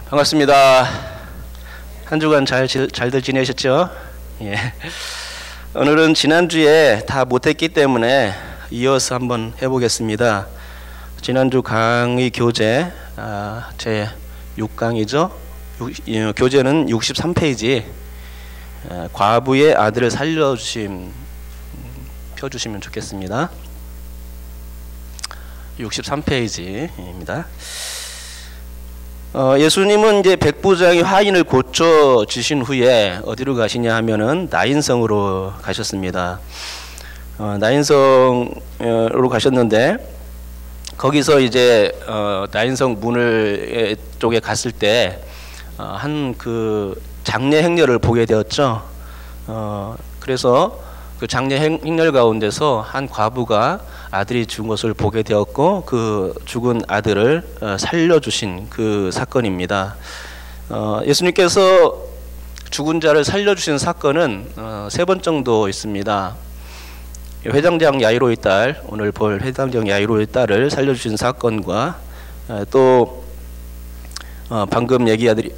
반갑습니다. 한 주간 잘들 지내셨죠? 예. 오늘은 지난주에 다 못했기 때문에 이어서 한번 해보겠습니다. 지난주 강의 교재 제 6강이죠. 교재는 63페이지 과부의 아들을 살려주심 펴주시면 좋겠습니다. 63페이지입니다. 예수님은 이제 백부장이 화인을 고쳐 주신 후에 어디로 가시냐 하면은 나인성으로 가셨습니다. 나인성으로 가셨는데 거기서 이제 나인성 문을 쪽에 갔을 때 한 그 장례 행렬을 보게 되었죠. 그래서 그 장례 행렬 가운데서 한 과부가 아들이 죽은 것을 보게 되었고 그 죽은 아들을 살려주신 그 사건입니다. 예수님께서 죽은 자를 살려주신 사건은 3번 정도 있습니다. 회당장 야이로의 딸, 오늘 볼 회당장 야이로의 딸을 살려주신 사건과 또 방금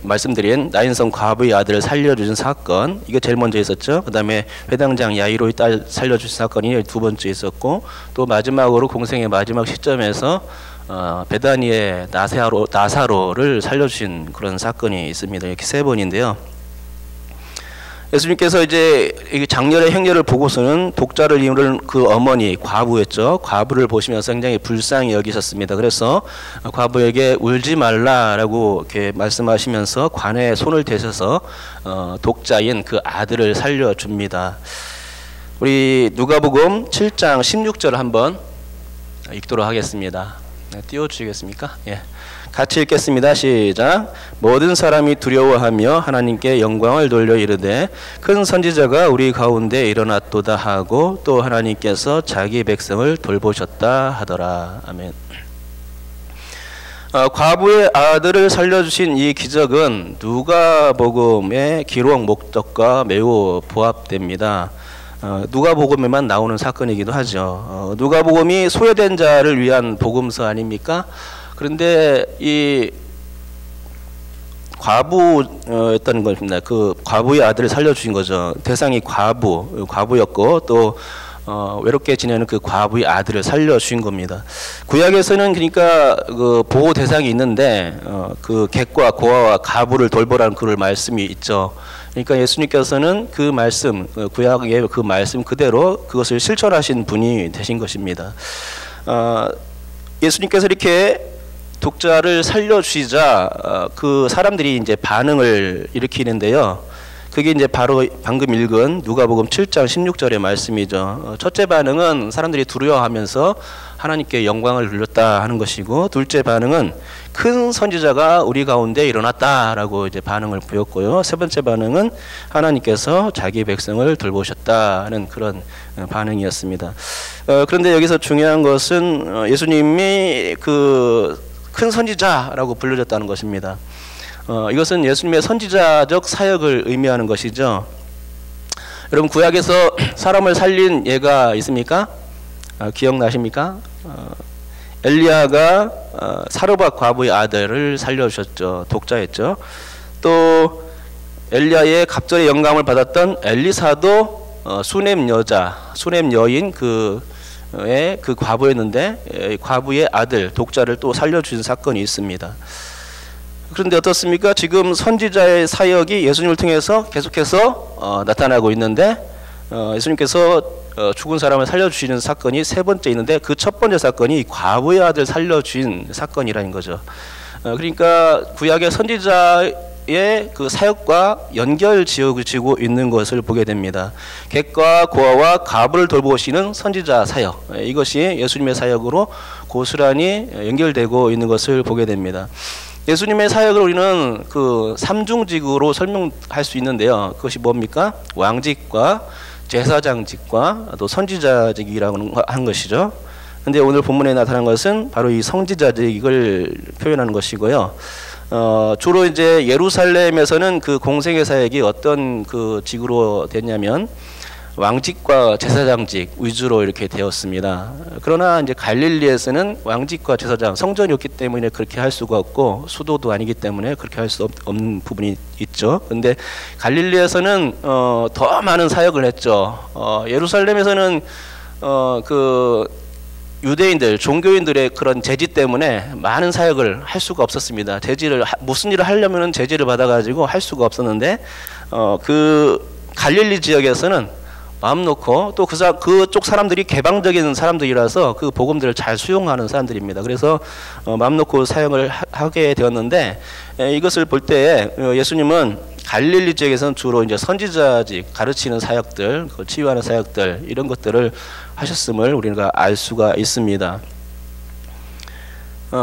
말씀드린 나인성 과부의 아들을 살려주신 사건, 이게 제일 먼저 있었죠. 그 다음에 회당장 야이로의 딸 살려주신 사건이 2번째 있었고, 또 마지막으로 공생의 마지막 시점에서 베다니의 나사로를 살려주신 그런 사건이 있습니다. 이렇게 3번인데요. 예수님께서 이제 장렬의 행렬을 보고서는 독자를 이루는 그 어머니 과부였죠. 과부를 보시면서 굉장히 불쌍히 여기셨습니다. 그래서 과부에게 울지 말라라고 이렇게 말씀하시면서 관에 손을 대셔서 독자인 그 아들을 살려줍니다. 우리 누가복음 7장 16절 한번 읽도록 하겠습니다. 띄워주시겠습니까? 예. 같이 읽겠습니다. 시작. 모든 사람이 두려워하며 하나님께 영광을 돌려 이르되 큰 선지자가 우리 가운데 일어났도다 하고 또 하나님께서 자기 백성을 돌보셨다 하더라. 아멘. 과부의 아들을 살려주신 이 기적은 누가복음의 기록 목적과 매우 부합됩니다. 누가복음에만 나오는 사건이기도 하죠. 누가복음이 소외된 자를 위한 복음서 아닙니까? 그런데 이 과부였다는 것입니다. 그 과부의 아들을 살려주신 거죠. 대상이 과부였고 또 외롭게 지내는 그 과부의 아들을 살려주신 겁니다. 구약에서는 그러니까 그 보호 대상이 있는데 그 객과 고아와 가부를 돌보라는 그런 말씀이 있죠. 그러니까 예수님께서는 그 말씀, 구약의 그 말씀 그대로 그것을 실천하신 분이 되신 것입니다. 예수님께서 이렇게 독자를 살려주시자 그 사람들이 이제 반응을 일으키는데요. 그게 이제 바로 방금 읽은 누가복음 7장 16절의 말씀이죠. 첫째 반응은 사람들이 두려워하면서 하나님께 영광을 돌렸다 하는 것이고, 둘째 반응은 큰 선지자가 우리 가운데 일어났다라고 이제 반응을 보였고요. 세 번째 반응은 하나님께서 자기 백성을 돌보셨다는 그런 반응이었습니다. 그런데 여기서 중요한 것은 예수님이 그 큰 선지자라고 불려졌다는 것입니다. 이것은 예수님의 선지자적 사역을 의미하는 것이죠. 여러분 구약에서 사람을 살린 예가 있습니까? 기억나십니까? 엘리야가 사르밧 과부의 아들을 살려주셨죠. 독자였죠. 또 엘리야의 갑절의 영감을 받았던 엘리사도 수넴 여인 그 과부였는데 과부의 아들 독자를 또 살려주신 사건이 있습니다. 그런데 어떻습니까? 지금 선지자의 사역이 예수님을 통해서 계속해서 나타나고 있는데 예수님께서 죽은 사람을 살려주시는 사건이 3번째 있는데 그 첫 번째 사건이 과부의 아들 살려주신 사건이라는 거죠. 그러니까 구약의 선지자의 그 사역과 연결 지어지고 있는 것을 보게 됩니다. 객과 고아와 가부를 돌보시는 선지자 사역, 이것이 예수님의 사역으로 고스란히 연결되고 있는 것을 보게 됩니다. 예수님의 사역을 우리는 그 삼중직으로 설명할 수 있는데요. 그것이 뭡니까? 왕직과 제사장직과 또 선지자직이라고 하는 것이죠. 근데 오늘 본문에 나타난 것은 바로 이 선지자직을 표현하는 것이고요. 주로 이제 예루살렘에서는 그 공생의 사역이 어떤 그 직으로 됐냐면 왕직과 제사장직 위주로 이렇게 되었습니다. 그러나 이제 갈릴리에서는 왕직과 제사장 성전이 없기 때문에 그렇게 할 수가 없고 수도도 아니기 때문에 그렇게 할 수 없는 부분이 있죠. 근데 갈릴리에서는 더 많은 사역을 했죠. 예루살렘에서는 그 유대인들, 종교인들의 그런 제지 때문에 많은 사역을 할 수가 없었습니다. 무슨 일을 하려면은 제지를 받아가지고 할 수가 없었는데, 그 갈릴리 지역에서는 마음 놓고 또 그쪽 사람들이 개방적인 사람들이라서 그 복음들을 잘 수용하는 사람들입니다. 그래서 마음 놓고 사역을 하게 되었는데, 이것을 볼 때 예수님은 갈릴리 지역에서는 주로 이제 선지자직, 가르치는 사역들, 치유하는 사역들 이런 것들을 하셨음을 우리가 알 수가 있습니다.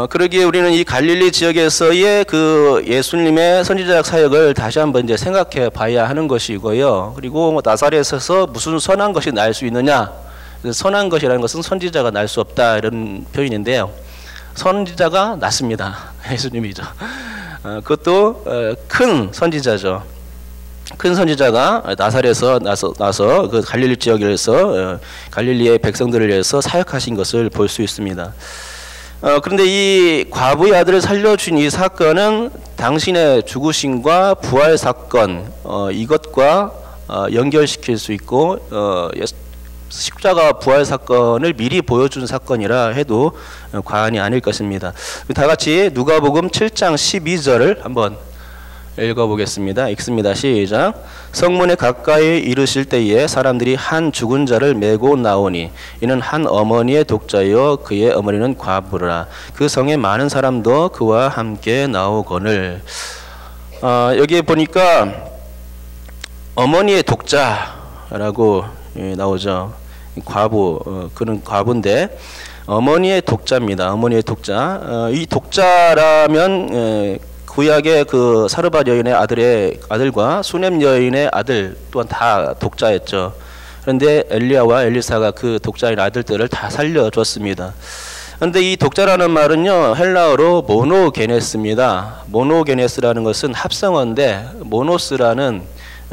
그러기에 우리는 이 갈릴리 지역에서의 그 예수님의 선지자적 사역을 다시 한번 이제 생각해 봐야 하는 것이고요. 그리고 나사렛에서 무슨 선한 것이 날 수 있느냐? 선한 것이라는 것은 선지자가 날 수 없다 이런 표현인데요. 선지자가 났습니다. 예수님이죠. 그것도 큰 선지자죠. 큰 선지자가 나사렛에서 나서 그 갈릴리 지역에서 갈릴리의 백성들을 위해서 사역하신 것을 볼 수 있습니다. 그런데 이 과부의 아들을 살려준 이 사건은 당신의 죽으심과 부활 사건 이것과 연결시킬 수 있고 십자가 부활 사건을 미리 보여준 사건이라 해도 과언이 아닐 것입니다. 다 같이 누가복음 7장 12절을 한번 읽어보겠습니다. 읽습니다. 시작. 성문에 가까이 이르실 때에 사람들이 한 죽은 자를 메고 나오니 이는 한 어머니의 독자요 그의 어머니는 과부라. 그 성에 많은 사람도 그와 함께 나오거늘. 여기에 보니까 어머니의 독자라고 나오죠. 과부, 그는 과부인데 어머니의 독자입니다. 어머니의 독자. 이 독자라면 구약의 그 사르밧 여인의 아들과 수넴 여인의 아들 또한 다 독자였죠. 그런데 엘리야와 엘리사가 그 독자인 아들들을 다 살려줬습니다. 그런데 이 독자라는 말은요, 헬라어로 모노게네스입니다. 모노게네스라는 것은 합성어인데 모노스라는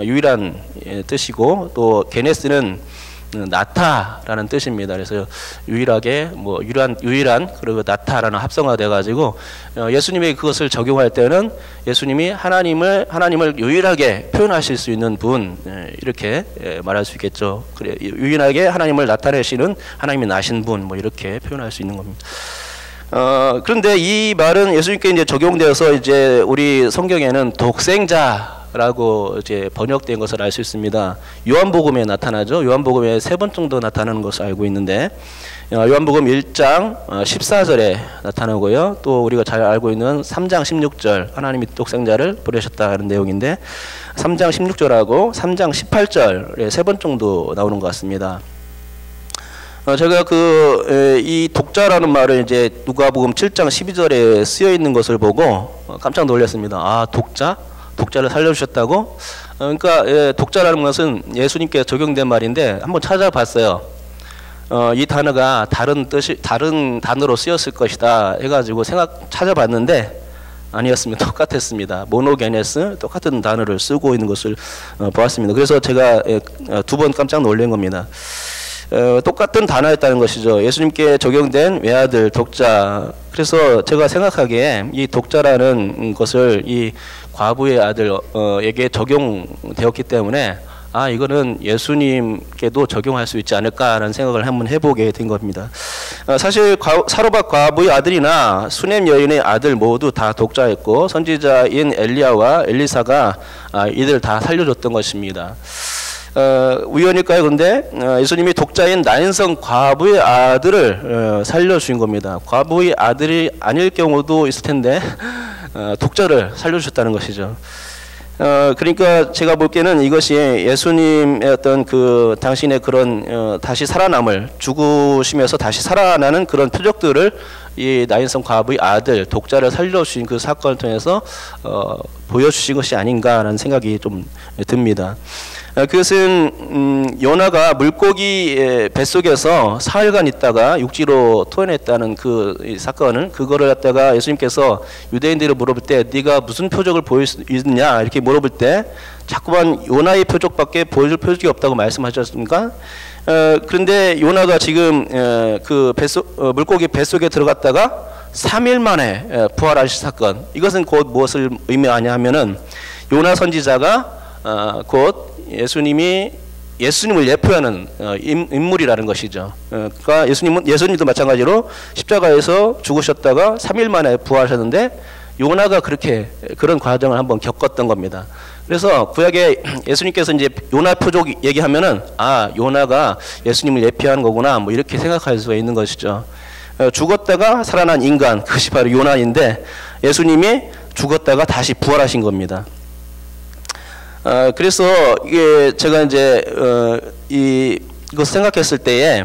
유일한 뜻이고 또 게네스는 나타라는 뜻입니다. 그래서 유일하게 유일한 그리고 나타라는 합성어가 돼가지고 예수님이 그것을 적용할 때는 예수님이 하나님을 유일하게 표현하실 수 있는 분 이렇게 말할 수 있겠죠. 그래 유일하게 하나님을 나타내시는 하나님이 나신 분 이렇게 표현할 수 있는 겁니다. 그런데 이 말은 예수님께 이제 적용되어서 이제 우리 성경에는 독생자라고 이제 번역된 것을 알 수 있습니다. 요한복음에 나타나죠. 요한복음에 3번 정도 나타나는 것을 알고 있는데 요한복음 1장 14절에 나타나고요. 또 우리가 잘 알고 있는 3장 16절 하나님이 독생자를 보내셨다는 내용인데 3장 16절하고 3장 18절에 3번 정도 나오는 것 같습니다. 제가 이 독자라는 말을 이제 누가복음 7장 12절에 쓰여 있는 것을 보고 깜짝 놀랐습니다. 아, 독자를 살려주셨다고? 그러니까 독자라는 것은 예수님께 적용된 말인데 한번 찾아봤어요. 이 단어가 다른 단어로 쓰였을 것이다 해가지고 찾아봤는데 아니었습니다. 똑같았습니다. 모노게네스 똑같은 단어를 쓰고 있는 것을 보았습니다. 그래서 제가 2번 깜짝 놀란 겁니다. 똑같은 단어였다는 것이죠. 예수님께 적용된 외아들 독자. 그래서 제가 생각하기에 이 독자라는 것을 이 과부의 아들에게 적용되었기 때문에 이거는 예수님께도 적용할 수 있지 않을까라는 생각을 한번 해보게 된 겁니다. 사실 사르밧 과부의 아들이나 수넴 여인의 아들 모두 다 독자였고 선지자인 엘리야와 엘리사가 이들 다 살려줬던 것입니다. 우연일까요? 근데 예수님이 독자인 나인성 과부의 아들을 살려주신 겁니다. 과부의 아들이 아닐 경우도 있을 텐데 독자를 살려주셨다는 것이죠. 그러니까 제가 볼게는 이것이 예수님의 어떤 그 당신의 그런 다시 살아남을 죽으시면서 다시 살아나는 그런 표적들을 이 나인성 과부의 아들 독자를 살려주신 그 사건을 통해서 보여주신 것이 아닌가라는 생각이 좀 듭니다. 그것은 요나가 물고기 뱃속에서 사흘간 있다가 육지로 토해냈다는 그 사건을, 그거를 갖다가 예수님께서 유대인들을 물어볼 때 네가 무슨 표적을 보일 수 있느냐 이렇게 물어볼 때 자꾸만 요나의 표적밖에 보여줄 표적이 없다고 말씀하셨습니까? 그런데 요나가 지금 그 물고기 뱃속에 들어갔다가 3일 만에 부활하신 사건, 이것은 곧 무엇을 의미하냐 하면은 요나 선지자가 곧 예수님을 예표하는 인물이라는 것이죠. 그러니까 예수님도 마찬가지로 십자가에서 죽으셨다가 3일 만에 부활하셨는데 요나가 그런 과정을 한번 겪었던 겁니다. 그래서 구약에 예수님께서 이제 요나 표적 얘기하면은 요나가 예수님을 예표한 거구나 뭐 이렇게 생각할 수가 있는 것이죠. 죽었다가 살아난 인간, 그것이 바로 요나인데 예수님이 죽었다가 다시 부활하신 겁니다. 그래서 이게 제가 이제 이것을 생각했을 때에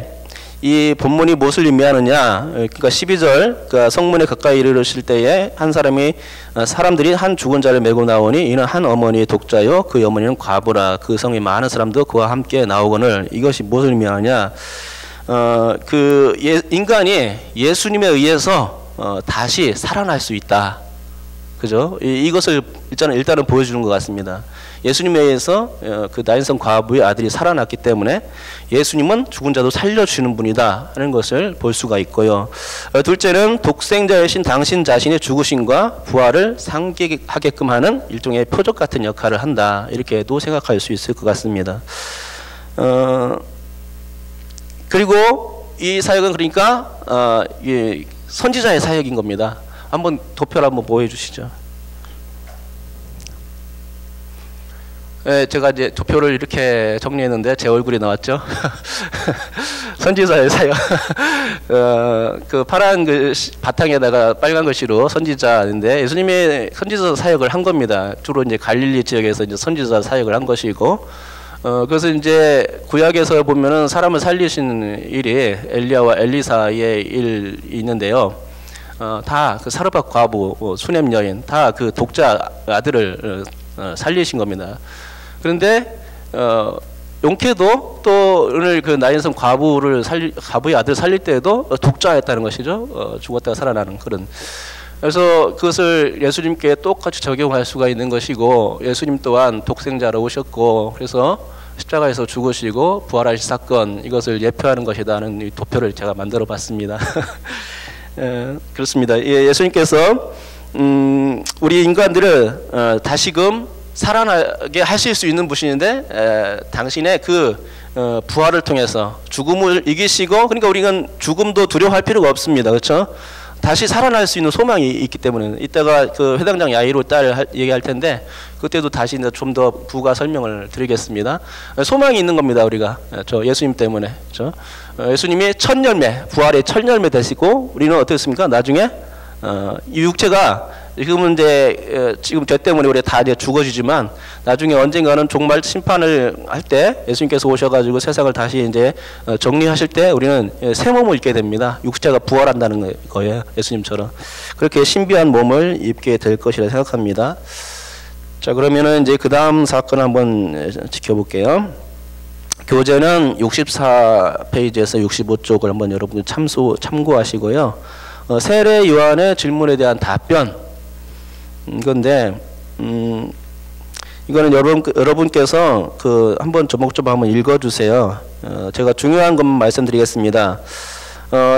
이 본문이 무엇을 의미하느냐, 그러니까 12절, 그러니까 성문에 가까이 이르렀을 때에 사람들이 한 죽은 자를 메고 나오니 이는 한 어머니의 독자요 그 어머니는 과부라 그 성에 많은 사람도 그와 함께 나오거늘, 이것이 무엇을 의미하느냐, 인간이 예수님에 의해서 다시 살아날 수 있다. 그죠? 이것을 일단은 보여주는 것 같습니다. 예수님에 의해서 그 나인성 과부의 아들이 살아났기 때문에 예수님은 죽은 자도 살려주는 분이다 하는 것을 볼 수가 있고요. 둘째는 독생자이신 당신 자신의 죽으심과 부활을 상기하게끔 하는 일종의 표적 같은 역할을 한다, 이렇게도 생각할 수 있을 것 같습니다. 그리고 이 사역은 그러니까 선지자의 사역인 겁니다. 한번 도표를 한번 보여주시죠. 네, 제가 이제 도표를 이렇게 정리했는데 제 얼굴이 나왔죠. 선지자의 사역. 그 파란 바탕에다가 빨간 글씨로 선지자인데 예수님의 선지자 사역을 한 겁니다. 주로 이제 갈릴리 지역에서 이제 선지자 사역을 한 것이고, 그래서 이제 구약에서 보면은 사람을 살리시는 일이 엘리야와 엘리사의 일이 있는데요. 다 그 사르밧 과부, 수넴 여인, 다 그 독자 아들을 살리신 겁니다. 그런데 용케도 또 오늘 그 나인성 과부의 아들 살릴 때에도 독자였다는 것이죠. 죽었다가 살아나는 그런. 그래서 그것을 예수님께 똑같이 적용할 수가 있는 것이고, 예수님 또한 독생자로 오셨고, 그래서 십자가에서 죽으시고 부활하신 사건, 이것을 예표하는 것이다는 이 도표를 제가 만들어 봤습니다. 그렇습니다. 예수님께서 우리 인간들을 다시금 살아나게 하실 수 있는 분이신데, 당신의 그 부활을 통해서 죽음을 이기시고, 그러니까 우리는 죽음도 두려워할 필요가 없습니다. 그렇죠? 다시 살아날 수 있는 소망이 있기 때문에, 이따가 그 회당장 야이로 딸 얘기할 텐데 그때도 다시 좀 더 부가 설명을 드리겠습니다. 소망이 있는 겁니다. 우리가 예수님 때문에. 그렇죠? 예수님이 첫 열매, 부활의 첫 열매 되시고, 우리는 어떻습니까? 나중에 이 육체가 지금은 이제 지금 죄 때문에 우리 다 이제 죽어지지만, 나중에 언젠가는 종말 심판을 할 때 예수님께서 오셔가지고 세상을 다시 이제 정리하실 때 우리는 새 몸을 입게 됩니다. 육체가 부활한다는 거예요. 예수님처럼 그렇게 신비한 몸을 입게 될 것이라 생각합니다. 자, 그러면은 이제 그 다음 사건 한번 지켜볼게요. 교재는 64페이지에서 65쪽을 한번 여러분 참고하시고요. 세례 요한의 질문에 대한 답변, 이건데 이거는 여러분께서 한번 조목조목 한번 읽어주세요. 제가 중요한 것만 말씀드리겠습니다.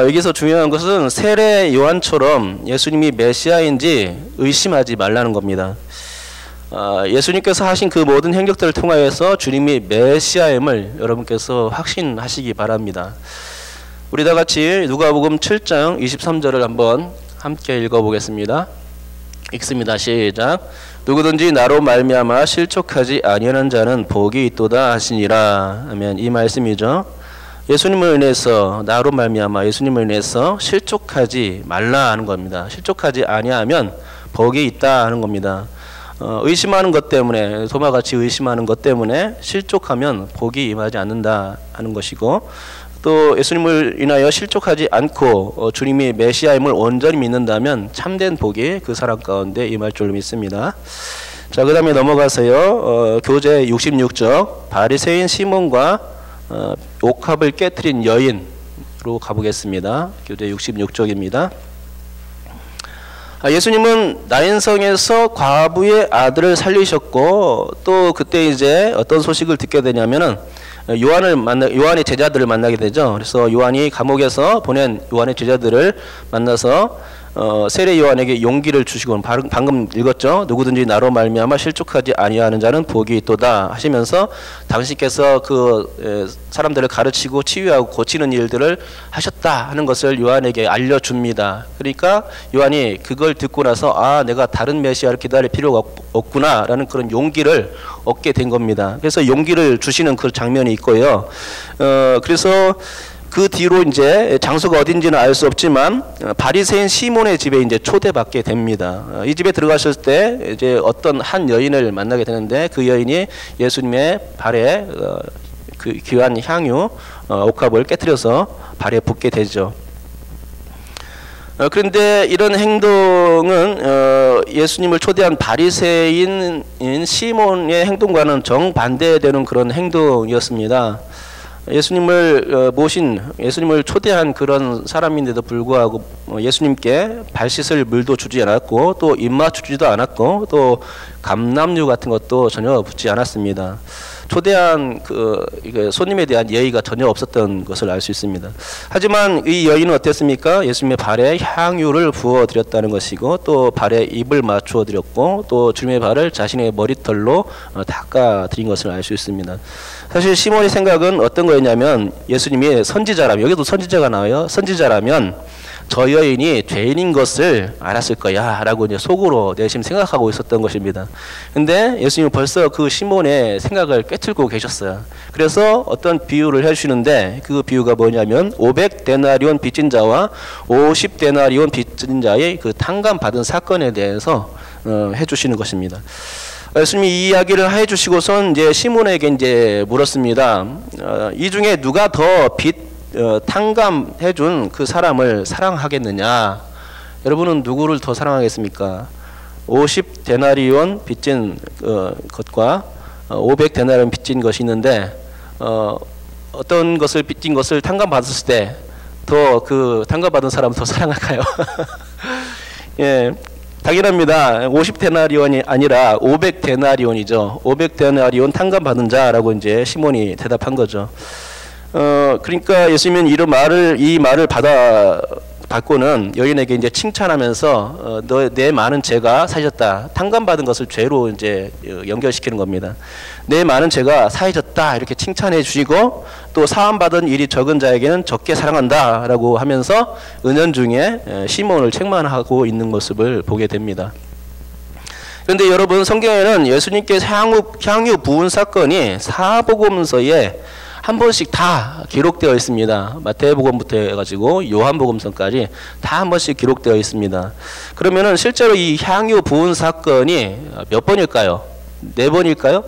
여기서 중요한 것은 세례 요한처럼 예수님이 메시아인지 의심하지 말라는 겁니다. 예수님께서 하신 그 모든 행적들을 통하여서 주님이 메시아임을 여러분께서 확신하시기 바랍니다. 우리 다 같이 누가복음 7장 23절을 한번 함께 읽어보겠습니다. 읽습니다. 시작. 누구든지 나로 말미암아 실족하지 아니하는 자는 복이 있도다 하시니라. 아멘. 이 말씀이죠. 예수님을 인해서, 나로 말미암아 예수님을 인해서 실족하지 말라 하는 겁니다. 실족하지 아니하면 복이 있다 하는 겁니다. 의심하는 것 때문에, 도마같이 의심하는 것 때문에 실족하면 복이 임하지 않는다 하는 것이고, 또 예수님을 인하여 실족하지 않고 주님이 메시아임을 온전히 믿는다면 참된 복이 그 사람 가운데 임할 줄로 믿습니다. 자, 그 다음에 넘어가서요. 교재 66쪽 바리새인 시몬과 옥합을 깨트린 여인으로 가보겠습니다. 교재 66쪽입니다. 예수님은 나인성에서 과부의 아들을 살리셨고, 또 그때 이제 어떤 소식을 듣게 되냐면은 요한의 제자들을 만나게 되죠. 그래서 요한이 감옥에서 보낸 요한의 제자들을 만나서 세례 요한에게 용기를 주시고, 방금 읽었죠. 누구든지 나로 말미암아 실족하지 아니하는 자는 복이 있도다 하시면서 당신께서 그 사람들을 가르치고 치유하고 고치는 일들을 하셨다 하는 것을 요한에게 알려줍니다. 그러니까 요한이 그걸 듣고 나서 내가 다른 메시아를 기다릴 필요가 없구나 라는 그런 용기를 얻게 된 겁니다. 그래서 용기를 주시는 그 장면이 있고요. 그래서 그 뒤로 이제 장소가 어딘지는 알 수 없지만 바리새인 시몬의 집에 이제 초대받게 됩니다. 이 집에 들어갔을 때 이제 어떤 한 여인을 만나게 되는데, 그 여인이 예수님의 발에 그 귀한 향유 옥합을 깨뜨려서 발에 붓게 되죠. 그런데 이런 행동은 예수님을 초대한 바리새인 시몬의 행동과는 정반대되는 그런 행동이었습니다. 예수님을 초대한 그런 사람인데도 불구하고 예수님께 발 씻을 물도 주지 않았고, 또 입맞추 주지도 않았고, 또 감람류 같은 것도 전혀 붓지 않았습니다. 초대한 손님에 대한 예의가 전혀 없었던 것을 알 수 있습니다. 하지만 이 여인은 어땠습니까? 예수님의 발에 향유를 부어 드렸다는 것이고, 또 발에 입을 맞추어 드렸고, 또 주님의 발을 자신의 머리털로 닦아 드린 것을 알 수 있습니다. 사실 시몬의 생각은 어떤 거였냐면, 예수님이 선지자라면, 여기도 선지자가 나와요. 선지자라면 저 여인이 죄인인 것을 알았을 거야 라고 이제 속으로 내심 생각하고 있었던 것입니다. 근데 예수님은 벌써 그 시몬의 생각을 꿰뚫고 계셨어요. 그래서 어떤 비유를 해주시는데, 그 비유가 뭐냐면 500데나리온 빚진 자와 50데나리온 빚진 자의 그 탕감 받은 사건에 대해서 해주시는 것입니다. 예수님이 이 이야기를 해주시고선 이제 시몬에게 이제 물었습니다. 이 중에 누가 더 탕감해준 그 사람을 사랑하겠느냐? 여러분은 누구를 더 사랑하겠습니까? 50데나리온 빚진 것과 500데나리온 빚진 것이 있는데, 어떤 것을 빚진 것을 탕감받았을 때 더 그 탕감받은 사람을 더 사랑할까요? 예. 당연합니다. 50데나리온이 아니라 500데나리온이죠. 500데나리온 탕감받은 자라고 이제 시몬이 대답한 거죠. 그러니까 예수님은 이 말을 받고는 여인에게 이제 칭찬하면서 내 많은 죄가 사해졌다. 탕감받은 것을 죄로 이제 연결시키는 겁니다. 내 많은 죄가 사해졌다 이렇게 칭찬해 주시고, 또 사함받은 일이 적은 자에게는 적게 사랑한다라고 하면서 은연중에 시몬을 책망하고 있는 모습을 보게 됩니다. 그런데 여러분, 성경에는 예수님께서 향유 부은 사건이 사복음서에 한 번씩 다 기록되어 있습니다. 마태복음부터 해가지고 요한복음서까지 다 한 번씩 기록되어 있습니다. 그러면은 실제로 이 향유 부은 사건이 몇 번일까요? 4번일까요?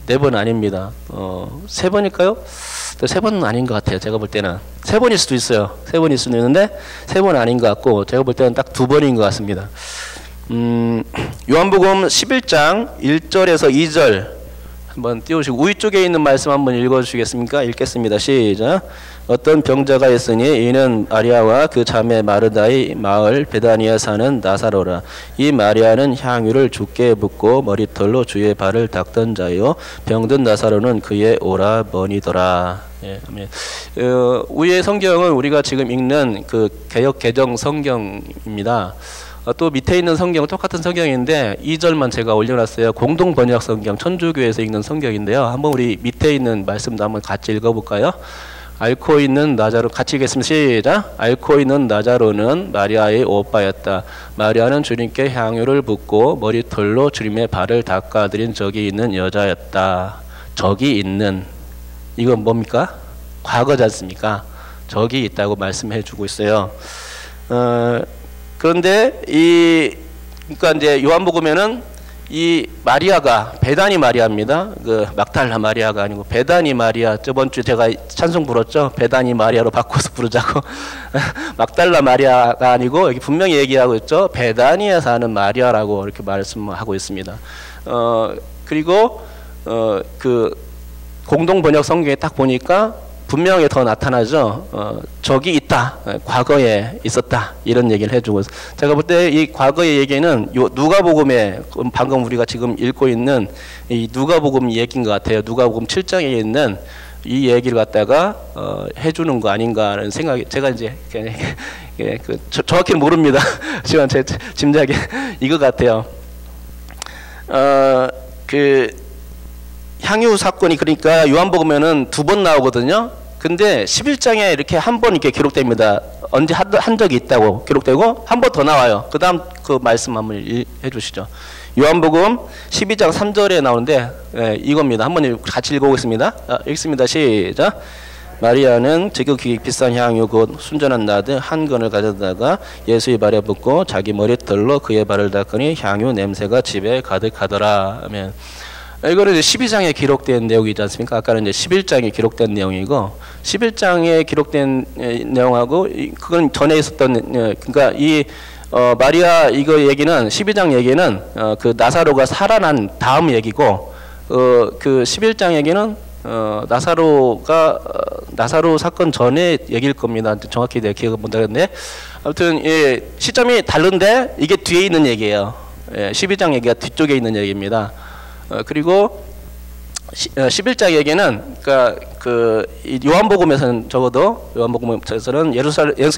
4번 아닙니다. 3번일까요? 3번은 아닌 것 같아요. 제가 볼 때는 3번일 수도 있어요. 3번일 수도 있는데 3번은 아닌 것 같고, 제가 볼 때는 딱 2번인 것 같습니다. 요한복음 11장 1절에서 2절 한번 띄우시고, 위쪽에 있는 말씀 한번 읽어주시겠습니까? 읽겠습니다. 시작. 어떤 병자가 있으니 이는 마리아와 그 자매 마르다의 마을 베다니에 사는 나사로라. 이 마리아는 향유를 주께 붓고 머리털로 주의 발을 닦던 자요, 병든 나사로는 그의 오라버니더라. 예, 아멘. 위의 성경은 우리가 지금 읽는 그 개역 개정 성경입니다. 또 밑에 있는 성경은 똑같은 성경인데 2절만 제가 올려놨어요. 공동 번역 성경, 천주교에서 읽는 성경인데요. 한번 우리 밑에 있는 말씀도 한번 같이 읽어볼까요? 앓고 있는 나자로, 같이 읽겠습니다. 시작. 앓고 있는 나자로는 마리아의 오빠였다. 마리아는 주님께 향유를 붓고 머리털로 주님의 발을 닦아드린 적이 있는 여자였다. 적이 있는, 이건 뭡니까? 과거지 않습니까? 적이 있다고 말씀해 주고 있어요. 그런데 그러니까 이제 요한복음에는 이 마리아가 베다니 마리아입니다. 그 막달라 마리아가 아니고 베다니 마리아. 저번 주 제가 찬송 불었죠. 베다니 마리아로 바꿔서 부르자고. 막달라 마리아가 아니고 여기 분명히 얘기하고 있죠. 베다니에 사는 마리아라고 이렇게 말씀하고 있습니다. 그리고 그 공동 번역 성경에 딱 보니까 분명히 더 나타나죠. 적이 있다. 과거에 있었다. 이런 얘기를 해주고. 제가 볼 때 이 과거의 얘기는 요 누가복음에 방금 우리가 지금 읽고 있는 이 누가복음 얘기인 것 같아요. 누가복음 7장에 있는 이 얘기를 갖다가 해주는 거 아닌가 하는 생각이, 제가 이제 정확히는 모릅니다. 하지만 제 짐작이 이거 같아요. 그 향유 사건이 그러니까 요한복음에는 2번 나오거든요. 근데 11장에 이렇게 한 번 이렇게 기록됩니다. 언제 한 적이 있다고 기록되고 한 번 더 나와요. 그 다음 그 말씀 한번 해주시죠. 요한복음 12장 3절에 나오는데 이겁니다. 한번 같이 읽어보겠습니다. 읽습니다. 시작. 마리아는 지극히 비싼 향유 곧 순전한 나드 한 건을 가져다가 예수의 발에 붓고 자기 머리털로 그의 발을 닦으니 향유 냄새가 집에 가득하더라 하면, 이거는 이제 12장에 기록된 내용이지 않습니까? 아까는 이제 11장에 기록된 내용이고, 11장에 기록된 내용하고 그건 전에 있었던, 그러니까 이 마리아 이거 얘기는 12장 얘기는 그 나사로가 살아난 다음 얘기고, 그 11장 얘기는 나사로 사건 전에 얘기일 겁니다. 정확히 내가 기억을 못 하겠는데, 아무튼 예, 시점이 다른데 이게 뒤에 있는 얘기예요. 예, 12장 얘기가 뒤쪽에 있는 얘기입니다. 그리고 11장 얘기는 그러니까 그 요한복음에서는 적어도 요한복음에서는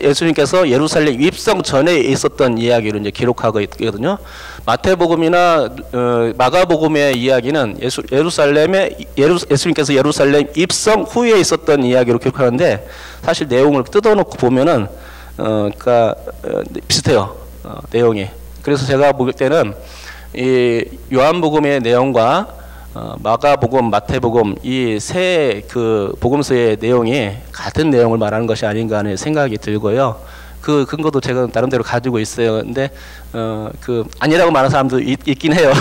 예수님께서 예루살렘 입성 전에 있었던 이야기를 이제 기록하고 있거든요. 마태복음이나 마가복음의 이야기는 예수님께서 예루살렘 입성 후에 있었던 이야기로 기록하는데, 사실 내용을 뜯어놓고 보면은 그러니까 비슷해요. 내용이. 그래서 제가 볼 때는 이 요한복음의 내용과 마가복음, 마태복음 이 세 그 복음서의 내용이 같은 내용을 말하는 것이 아닌가 하는 생각이 들고요. 그 근거도 제가 나름대로 가지고 있어요. 근데 그 아니라고 말하는 사람도 있긴 해요.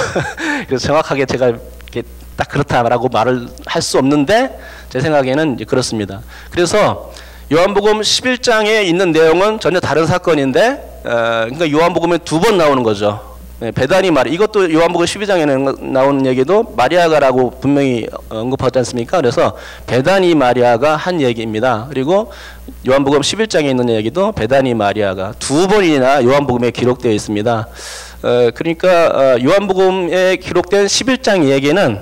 그래서 정확하게 제가 이렇게 딱 그렇다라고 말을 할 수 없는데 제 생각에는 그렇습니다. 그래서 요한복음 11장에 있는 내용은 전혀 다른 사건인데, 그러니까 요한복음에 2번 나오는 거죠. 베다니 마리아, 이것도 요한복음 12장에 나오는 얘기도 마리아가라고 분명히 언급하지 않습니까? 그래서 베다니 마리아가 한 얘기입니다. 그리고 요한복음 11장에 있는 얘기도 베다니 마리아가 2번이나 요한복음에 기록되어 있습니다. 그러니까 요한복음에 기록된 11장 얘기는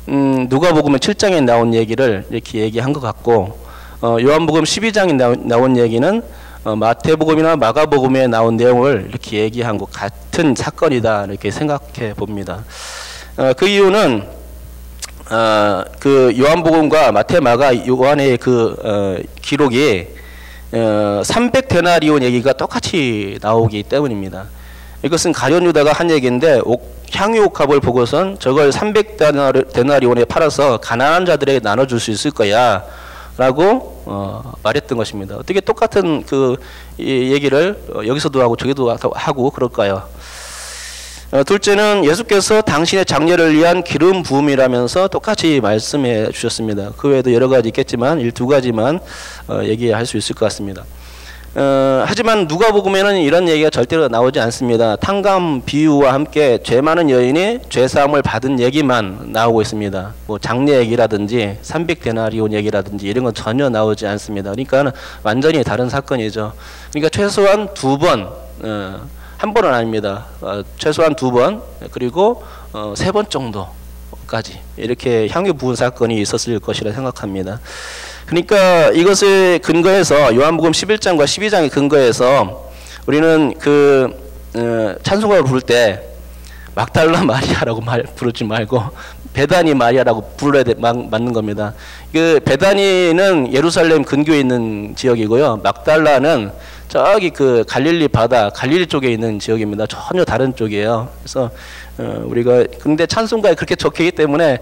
누가복음 7장에 나온 얘기를 이렇게 얘기한 것 같고, 요한복음 12장에 나온 얘기는 마태복음이나 마가복음에 나온 내용을 이렇게 얘기한 것 같은 사건이다 이렇게 생각해 봅니다. 그 이유는 그 요한복음과 마태, 마가, 요한의 그 기록이 300데나리온 얘기가 똑같이 나오기 때문입니다. 이것은 가룟 유다가 한 얘기인데 향유 옥합을 보고선 저걸 300데나리온에 팔아서 가난한 자들에게 나눠줄 수 있을 거야 라고 말했던 것입니다. 어떻게 똑같은 그 얘기를 여기서도 하고 저기도 하고 그럴까요? 둘째는 예수께서 당신의 장례를 위한 기름 부음이라면서 똑같이 말씀해 주셨습니다. 그 외에도 여러 가지 있겠지만 1-2가지만 얘기할 수 있을 것 같습니다. 하지만 누가복음에는 이런 얘기가 절대로 나오지 않습니다. 탕감 비유와 함께 죄 많은 여인이 죄사함을 받은 얘기만 나오고 있습니다. 뭐 장례 얘기라든지 300데나리온 얘기라든지 이런 건 전혀 나오지 않습니다. 그러니까 완전히 다른 사건이죠. 그러니까 최소한 2번, 한 번은 아닙니다. 최소한 2번, 그리고 3번 정도까지 이렇게 향유 부은 사건이 있었을 것이라 생각합니다. 그러니까 이것을 근거해서 요한복음 11장과 12장의 근거해서 우리는 그 찬송가를 부를 때 막달라 마리아라고 부르지 말고 베다니 마리아라고 불러야 맞는 겁니다. 그 베다니는 예루살렘 근교에 있는 지역이고요. 막달라는 저기 그 갈릴리 바다, 갈릴리 쪽에 있는 지역입니다. 전혀 다른 쪽이에요. 그래서 우리가 근데 찬송가에 그렇게 적혀있기 때문에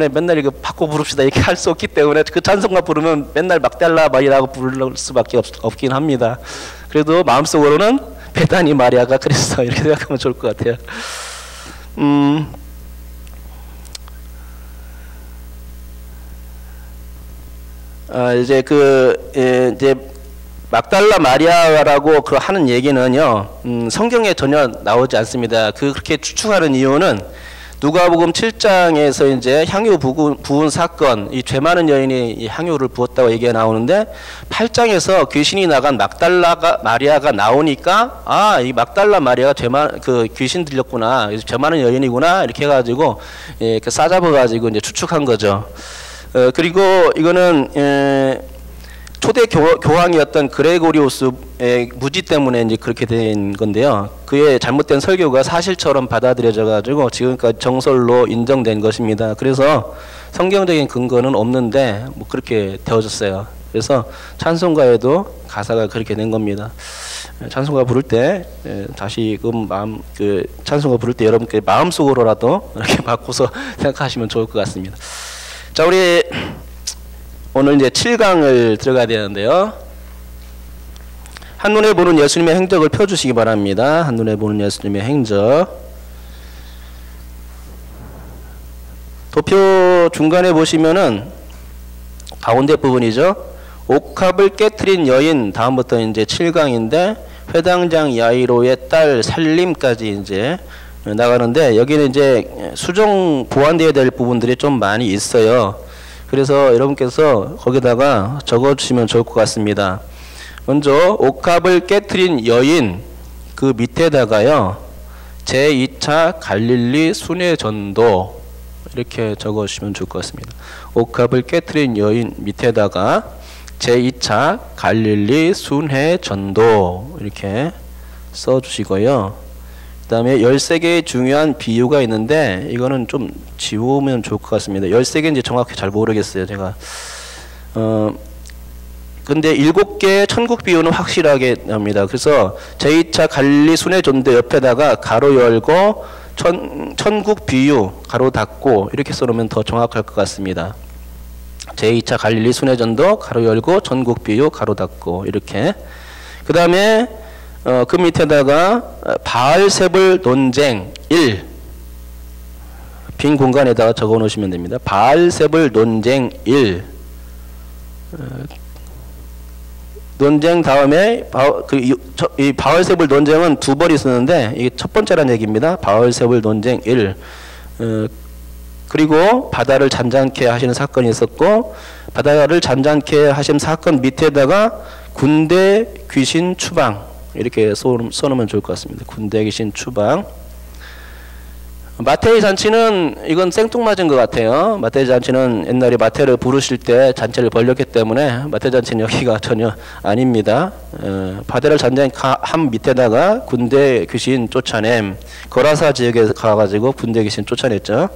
맨날 이거 바꿔 부릅시다 이렇게 할 수 없기 때문에 그 찬송가 부르면 맨날 막달라 마리아라고 부를 수밖에 없긴 합니다. 그래도 마음속으로는 베다니 마리아가 그랬어 이렇게 생각하면 좋을 것 같아요. 이제 막달라 마리아라고 하는 얘기는요, 성경에 전혀 나오지 않습니다. 그렇게 추측하는 이유는 누가복음 7장에서 이제 향유 부은 사건, 이 죄 많은 여인이 이 향유를 부었다고 얘기가 나오는데 8장에서 귀신이 나간 막달라 마리아가 나오니까 이 막달라 마리아가 귀신 들렸구나, 죄 많은 여인이구나 이렇게 해가지고 싸잡아가지고 이제 추측한 거죠. 그리고 이거는 초대 교황이었던 그레고리우스의 무지 때문에 이제 그렇게 된 건데요. 그의 잘못된 설교가 사실처럼 받아들여져 가지고 지금까지 정설로 인정된 것입니다. 그래서 성경적인 근거는 없는데 뭐 그렇게 되어졌어요. 그래서 찬송가에도 가사가 그렇게 된 겁니다. 찬송가 부를 때 다시금 찬송가 부를 때 여러분께 마음속으로라도 이렇게 바꿔서 생각하시면 좋을 것 같습니다. 자, 우리 오늘 이제 7강을 들어가야 되는데요. 한눈에 보는 예수님의 행적을 펴주시기 바랍니다. 한눈에 보는 예수님의 행적. 도표 중간에 보시면은 가운데 부분이죠. 옥합을 깨트린 여인, 다음부터 이제 7강인데 회당장 야이로의 딸 살림까지 이제 나가는데, 여기는 이제 수정 보완되어야 될 부분들이 좀 많이 있어요. 그래서 여러분께서 거기다가 적어주시면 좋을 것 같습니다. 먼저 옥합을 깨트린 여인, 그 밑에다가요, 제2차 갈릴리 순회 전도 이렇게 적어주시면 좋을 것 같습니다. 옥합을 깨트린 여인 밑에다가 제2차 갈릴리 순회 전도 이렇게 써주시고요. 그 다음에 13개의 중요한 비유가 있는데 이거는 좀 지우면 좋을 것 같습니다. 13개인지 정확히 잘 모르겠어요, 제가. 근데 7개의 천국 비유는 확실하게 나옵니다. 그래서 제2차 갈릴리 순회 전도 옆에다가 가로 열고 천국 비유 가로 닫고 이렇게 써놓으면 더 정확할 것 같습니다. 제2차 갈릴리 순회 전도 가로 열고 천국 비유 가로 닫고 이렇게. 그 다음에 그 밑에다가 바알세불 논쟁 1 빈 공간에다가 적어 놓으시면 됩니다. 바알세불 논쟁 1 논쟁 다음에 이 바알세불 논쟁은 2번 있었는데 이게 첫 번째란 얘기입니다. 바알세불 논쟁 1 그리고 바다를 잔잔케 하시는 사건이 있었고, 바다를 잔잔케 하신 사건 밑에다가 군대 귀신 추방 이렇게 써놓으면 좋을 것 같습니다. 군대 귀신 추방. 마태의 잔치는 이건 생뚱맞은 것 같아요. 마태의 잔치는 옛날에 마태를 부르실 때 잔치를 벌렸기 때문에 마태 잔치는 여기가 전혀 아닙니다. 바다를 잔잔한 밑에다가 군대 귀신 쫓아냄. 거라사 지역에 가가지고 군대 귀신 쫓아냈죠.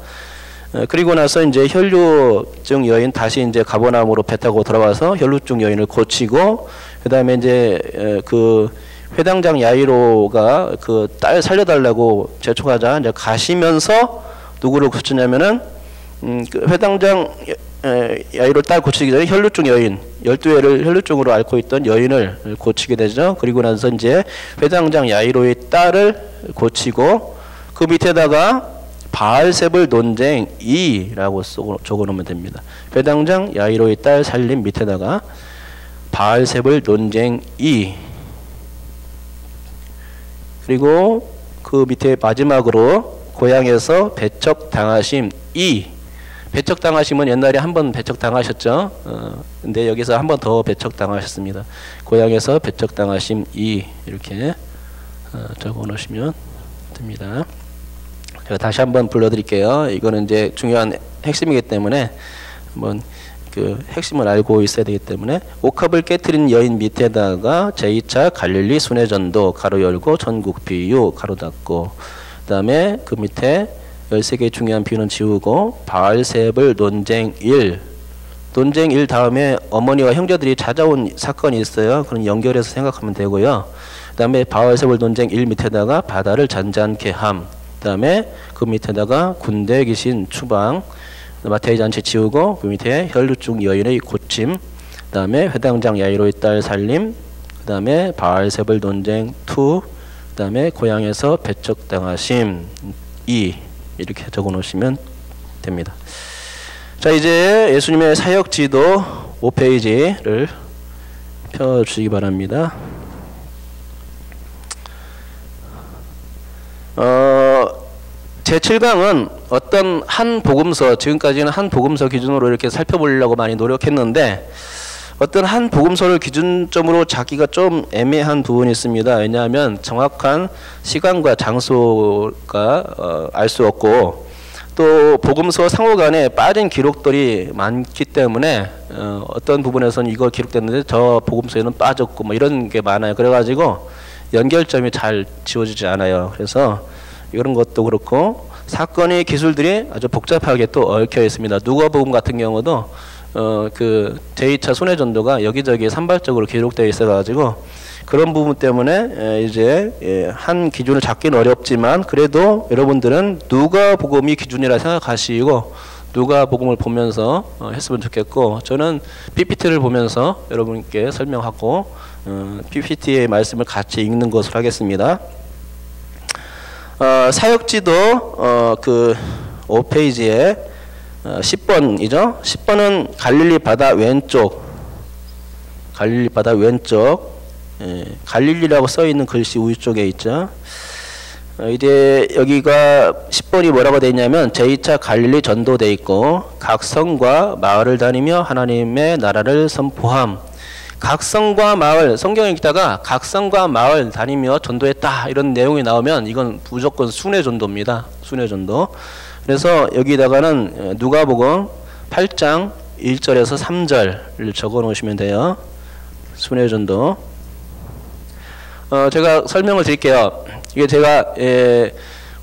그리고 나서 이제 혈루증 여인 다시 이제 가버나움으로 배 타고 들어와서 혈루증 여인을 고치고, 그 다음에 이제 그 회당장 야이로가 그 딸 살려달라고 재촉하자 이제 가시면서 누구를 고치냐면은 그 회당장 야이로 딸 고치기 전에 혈루증 여인 12회를 혈루증으로 앓고 있던 여인을 고치게 되죠. 그리고 나서 이제 회당장 야이로의 딸을 고치고, 그 밑에다가 바알세불 논쟁 2라고 적어놓으면 됩니다. 회당장 야이로의 딸 살림 밑에다가 바알세불 논쟁 2. 그리고 그 밑에 마지막으로 고향에서 배척당하심 2. 배척당하심은 옛날에 한번 배척당하셨죠. 근데 여기서 한 번 더 배척당하셨습니다. 고향에서 배척당하심 2 이렇게 적어놓으시면 됩니다. 제가 다시 한번 불러드릴게요. 이거는 이제 중요한 핵심이기 때문에 한번 그 핵심을 알고 있어야 되기 때문에, 옥합을 깨트린 여인 밑에다가 제2차 갈릴리 순회전도 가로 열고 전국 비유 가로 닫고, 그 다음에 그 밑에 13개의 중요한 비유는 지우고 바알세불 논쟁 1 논쟁 1 다음에 어머니와 형제들이 찾아온 사건이 있어요. 그럼 연결해서 생각하면 되고요. 그 다음에 바알세불 논쟁 1 밑에다가 바다를 잔잔케 함, 그 다음에 그 밑에다가 군대 귀신 추방, 마태의 잔치 지우고 그 밑에 혈루증 여인의 고침, 그 다음에 회당장 야이로의 딸 살림, 그 다음에 바알세불 논쟁 2, 그 다음에 고향에서 배척당하심, 2 이렇게 적어 놓으시면 됩니다. 자, 이제 예수님의 사역 지도 5페이지를 펴주시기 바랍니다. 제7강은 어떤 한 복음서, 지금까지는 한 복음서 기준으로 이렇게 살펴보려고 많이 노력했는데 어떤 한 복음서를 기준점으로 잡기가 좀 애매한 부분이 있습니다. 왜냐하면 정확한 시간과 장소가 알 수 없고 또 복음서 상호간에 빠진 기록들이 많기 때문에 어떤 부분에서는 이거 기록됐는데 저 복음서에는 빠졌고 뭐 이런 게 많아요. 그래가지고 연결점이 잘 지워지지 않아요. 그래서 이런 것도 그렇고 사건의 기술들이 아주 복잡하게 또 얽혀 있습니다. 누가복음 같은 경우도 그 제2차 순회전도가 여기저기 산발적으로 기록되어 있어가지고 그런 부분 때문에 이제 한 기준을 잡기는 어렵지만 그래도 여러분들은 누가복음이 기준이라 생각하시고 누가복음을 보면서 했으면 좋겠고 저는 PPT를 보면서 여러분께 설명하고 PPT의 말씀을 같이 읽는 것으로 하겠습니다. 사역지도 그 5페이지에 10번이죠. 10번은 갈릴리 바다 왼쪽, 갈릴리 바다 왼쪽, 갈릴리라고 써 있는 글씨 우측에 있죠. 이제 여기가 10번이 뭐라고 되어 있냐면 제2차 갈릴리 전도돼 있고 각 성과 마을을 다니며 하나님의 나라를 선포함. 각 성과 마을, 성경에 읽다가 각 성과 마을 다니며 전도했다 이런 내용이 나오면 이건 무조건 순회전도입니다. 순회전도. 그래서 여기다가는 누가복음 8장 1절에서 3절을 적어 놓으시면 돼요. 순회전도. 제가 설명을 드릴게요. 이게 제가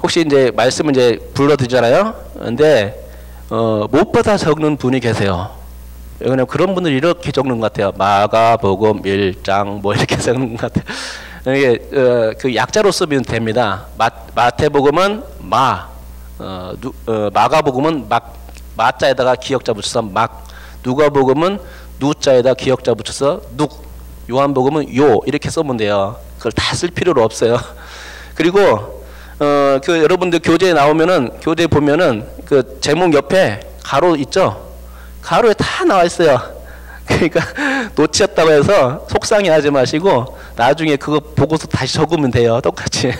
혹시 이제 말씀을 이제 불러드리잖아요. 근데 못 받아 적는 분이 계세요. 왜냐면 그런 분들이 이렇게 적는 것 같아요. 마가복음 1장 뭐 이렇게 적는 것 같아요. 이게 그 약자로 쓰면 됩니다. 마태복음은 마가복음은 마자에다가 기역자 붙여서 막, 누가복음은 누자에다 기역자 붙여서 눅, 요한복음은 요 이렇게 써면 돼요. 그걸 다 쓸 필요는 없어요. 그리고 그 여러분들 교재에 나오면은 교재 보면은 그 제목 옆에 가로 있죠? 가로에 다 나와 있어요. 그러니까 놓쳤다고 해서 속상해하지 마시고 나중에 그거 보고서 다시 적으면 돼요. 똑같이.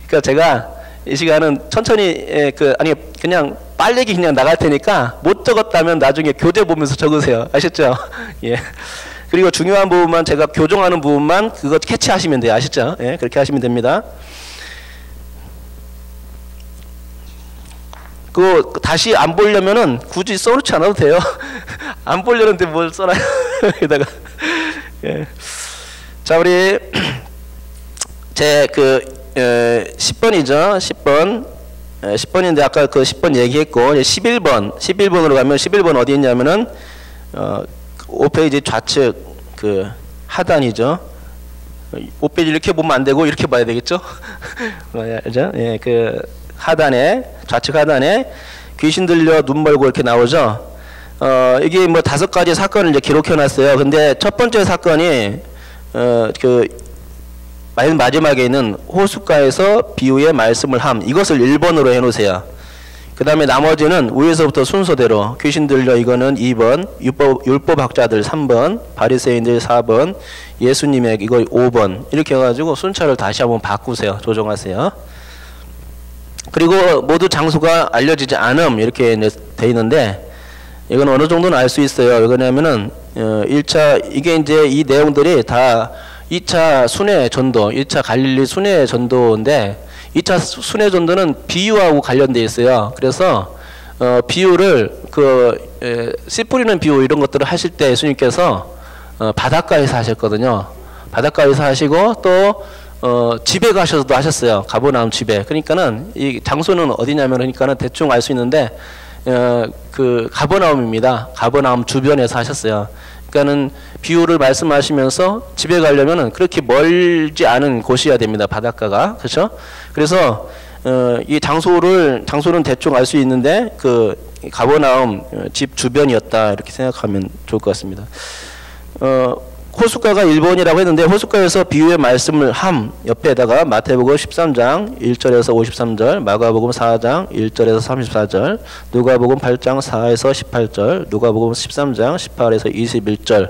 그러니까 제가 이 시간은 천천히 아니 그냥 빨리 그냥 나갈 테니까 못 적었다면 나중에 교재 보면서 적으세요. 아셨죠? 예. 그리고 중요한 부분만 제가 교정하는 부분만 그거 캐치하시면 돼요. 아시죠? 예, 그렇게 하시면 됩니다. 그거 다시 안 보려면은 굳이 써놓지 않아도 돼요. 안 보려는데 뭘 써놔요. 여기다가. 예. 자, 우리 제 10번이죠. 10번. 10번인데 아까 그 10번 얘기했고 11번으로 가면 11번 어디 있냐면은 5페이지 좌측 그 하단이죠. 5페이지 이렇게 보면 안 되고 이렇게 봐야 되겠죠? 맞죠? 예, 그 하단에 좌측 하단에 귀신 들려 눈 멀고 이렇게 나오죠. 이게 뭐 5가지 사건을 이제 기록해 놨어요. 근데 첫 번째 사건이 그 맨 마지막에 있는 호숫가에서 비유의 말씀을 함, 이것을 1번으로 해 놓으세요. 그 다음에 나머지는 위에서부터 순서대로 귀신 들려 이거는 2번, 율법학자들 3번, 바리새인들 4번, 예수님의 이거 5번 이렇게 해가지고 순차를 다시 한번 바꾸세요. 조정하세요. 그리고 모두 장소가 알려지지 않음 이렇게 돼 있는데 이건 어느 정도는 알 수 있어요. 왜냐면은 1차 이게 이제 이 내용들이 다 2차 순회 전도, 2차 갈릴리 순회 전도인데 2차 순회 전도는 비유하고 관련되어 있어요. 그래서 비유를 씨 뿌리는 비유 이런 것들을 하실 때 예수님께서 바닷가에서 하셨거든요. 바닷가에서 하시고 또 집에 가셔서도 하셨어요. 가버나움 집에. 그러니까는 이 장소는 어디냐면 그러니까는 대충 알 수 있는데 그 가버나움입니다. 가버나움 주변에서 하셨어요. 그러니까는 비유를 말씀하시면서 집에 가려면은 그렇게 멀지 않은 곳이어야 됩니다. 바닷가가. 그렇죠? 그래서 이 장소는 대충 알 수 있는데 그 가버나움 집 주변이었다 이렇게 생각하면 좋을 것 같습니다. 호숫가가 일본이라고 했는데 호숫가에서 비유의 말씀을 함 옆에다가 마태복음 13장 1절에서 53절, 마가복음 4장 1절에서 34절, 누가복음 8장 4에서 18절, 누가복음 13장 18에서 21절.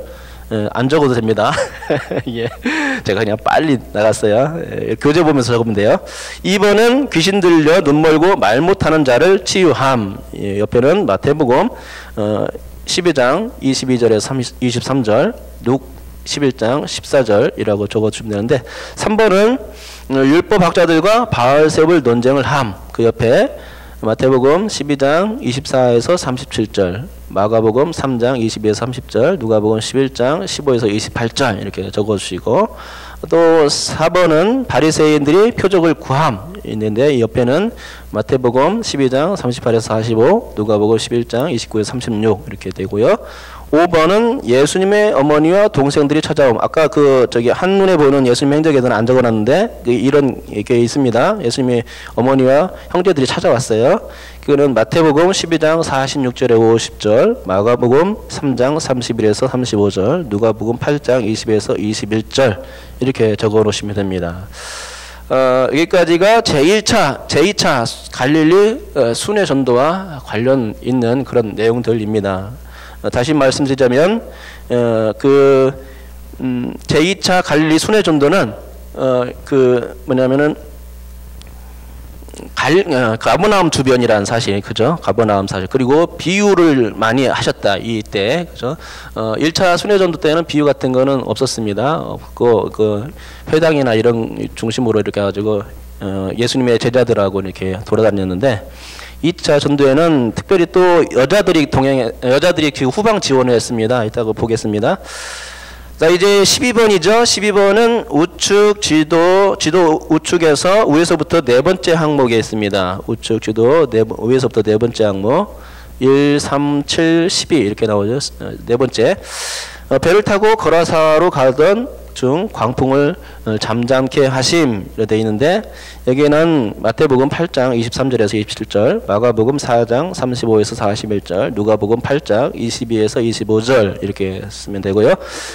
안 적어도 됩니다. 예, 제가 그냥 빨리 나갔어요. 교재 보면서 적으면 돼요. 2번은 귀신 들려 눈 멀고 말 못하는 자를 치유함. 옆에는 마태복음 12장 22절에서 23절, 룩 11장 14절이라고 적어주시면 되는데 3번은 율법학자들과 바알세불 논쟁을 함. 그 옆에 마태복음 12장 24에서 37절, 마가복음 3장 22에서 30절, 누가복음 11장 15에서 28절 이렇게 적어주시고 또 4번은 바리새인들이 표적을 구함 있는데 옆에는 마태복음 12장 38에서 45, 누가복음 11장 29에서 36 이렇게 되고요. 5번은 예수님의 어머니와 동생들이 찾아옴. 아까 한눈에 보이는 예수님 행적에는 안 적어놨는데 이런 게 있습니다. 예수님의 어머니와 형제들이 찾아왔어요. 그거는 마태복음 12장 46절에 50절, 마가복음 3장 31에서 35절, 누가복음 8장 20에서 21절 이렇게 적어 놓으시면 됩니다. 여기까지가 제2차 갈릴리 순회 전도와 관련 있는 그런 내용들입니다. 다시 말씀드리자면 제2차 갈릴리 순회 전도는 가버나움 주변이라는 사실, 그죠? 가버나움 사실. 그리고 비유를 많이 하셨다, 이때, 그죠? 1차 순회 전도 때는 비유 같은 거는 없었습니다. 회당이나 이런 중심으로 이렇게 해가지고, 예수님의 제자들하고 이렇게 돌아다녔는데, 2차 전도에는 특별히 또 여자들이 후방 지원을 했습니다. 이따가 보겠습니다. 자, 이제 12번이죠. 12번은 우측 지도 우측에서 위에서부터 네 번째 항목에 있습니다. 우측 지도 위에서부터 네 번째 항목 1, 3, 7, 12 이렇게 나오죠. 네 번째. 배를 타고 거라사로 가던 중 광풍을 잠잠케 하심 이렇게 되어 있는데 여기에는 마태복음 8장 23절에서 27절, 마가복음 4장 35에서 41절, 누가복음 8장 22에서 25절 이렇게 쓰면 되고요.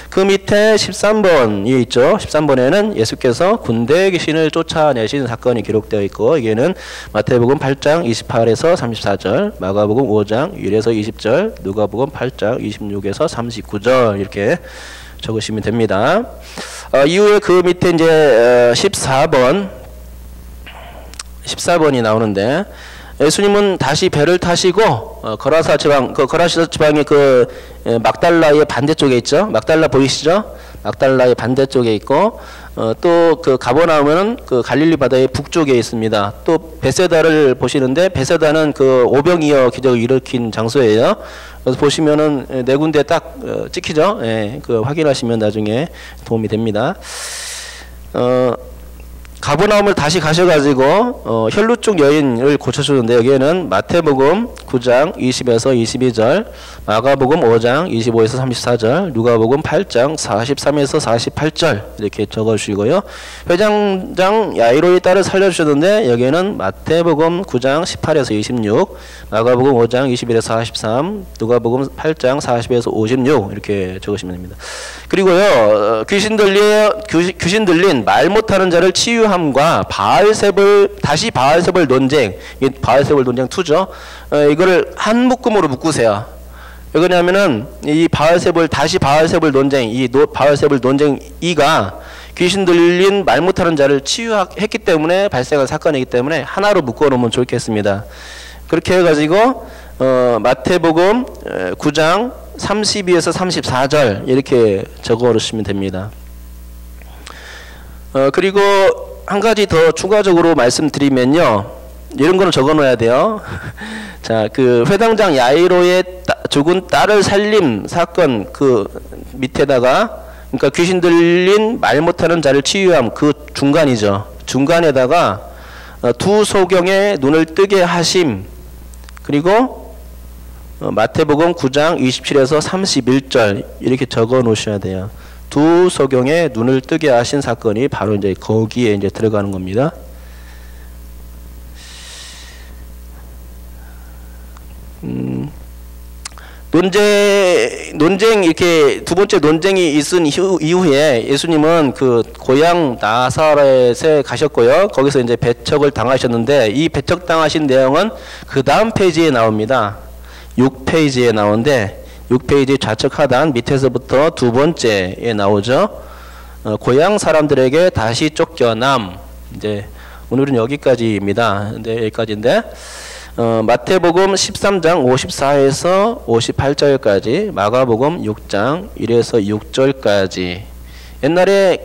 그 밑에 13번이 있죠. 13번에는 예수께서 군대 귀신을 쫓아내신 사건이 기록되어 있고 여기에는 마태복음 8장 28에서 34절, 마가복음 5장 1에서 20절, 누가복음 8장 26에서 39절 이렇게 적으시면 됩니다. 이후에 그 밑에 이제 14번이 나오는데 예수님은 다시 배를 타시고 거라사 지방의 막달라의 반대쪽에 있죠. 막달라 보이시죠? 막달라의 반대쪽에 있고 또 그 가버나움은 그 갈릴리 바다의 북쪽에 있습니다. 또 베세다를 보시는데 베세다는 그 오병이어 기적을 일으킨 장소예요. 그래서 보시면은 네 군데 딱 찍히죠. 예, 그 확인하시면 나중에 도움이 됩니다. 가버나움을 다시 가셔가지고 혈루 쪽 여인을 고쳐주는데 여기에는 마태복음 9장 20에서 22절, 마가복음 5장 25에서 34절, 누가복음 8장 43에서 48절 이렇게 적어주시고요. 회장장 야이로의 딸을 살려주셨는데 여기에는 마태복음 9장 18에서 26, 마가복음 5장 21에서 43, 누가복음 8장 40에서 56 이렇게 적으시면 됩니다. 그리고요 귀신 들린 말 못하는 자를 치유함과 다시 바알세불 논쟁, 바알세불 논쟁 2죠. 이거를 한 묶음으로 묶으세요. 왜 그러냐면은 이 다시 바알세불 논쟁, 바알세불 논쟁 2가 귀신 들린 말 못하는 자를 치유했기 때문에 발생한 사건이기 때문에 하나로 묶어 놓으면 좋겠습니다. 그렇게 해가지고 마태복음 9장 32에서 34절 이렇게 적어 놓으시면 됩니다. 그리고 한 가지 더 추가적으로 말씀드리면요. 이런 거는 적어 놓아야 돼요. 자, 그 회당장 야이로의 죽은 딸을 살림 사건 그 밑에다가 그러니까 귀신 들린 말 못하는 자를 치유함 그 중간이죠. 중간에다가 두 소경의 눈을 뜨게 하심 그리고 마태복음 9장 27에서 31절 이렇게 적어 놓으셔야 돼요. 두 소경의 눈을 뜨게 하신 사건이 바로 이제 거기에 이제 들어가는 겁니다. 논쟁 이렇게 두 번째 논쟁이 있은 이후에 예수님은 그 고향 나사렛에 가셨고요. 거기서 이제 배척을 당하셨는데 이 배척 당하신 내용은 그 다음 페이지에 나옵니다. 6페이지에 나오는데 6페이지 좌측 하단 밑에서부터 두 번째에 나오죠. 고향 사람들에게 다시 쫓겨남. 이제 오늘은 여기까지입니다. 근데 여기까지인데 마태복음 13장 54에서 58절까지, 마가복음 6장 1에서 6절까지. 옛날에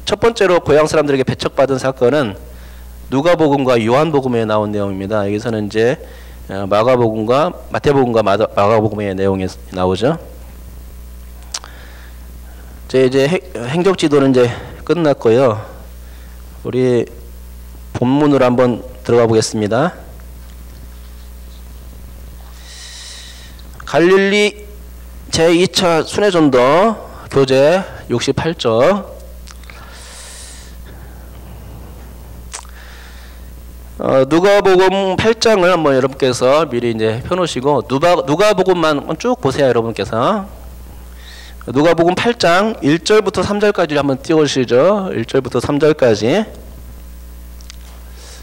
첫 번째로 고향 사람들에게 배척받은 사건은 누가복음과 요한복음에 나온 내용입니다. 여기서는 이제 마태복음과 마가복음의 내용이 나오죠. 이제 행적지도는 이제 끝났고요. 우리 본문으로 한번 들어가 보겠습니다. 갈릴리 제2차 순회전도 교재 68쪽. 누가복음 8장을 한번 여러분께서 미리 이제 펴놓으시고 누가복음만 쭉 보세요. 여러분께서 누가복음 8장 1절부터 3절까지 한번 띄워주시죠. 1절부터 3절까지.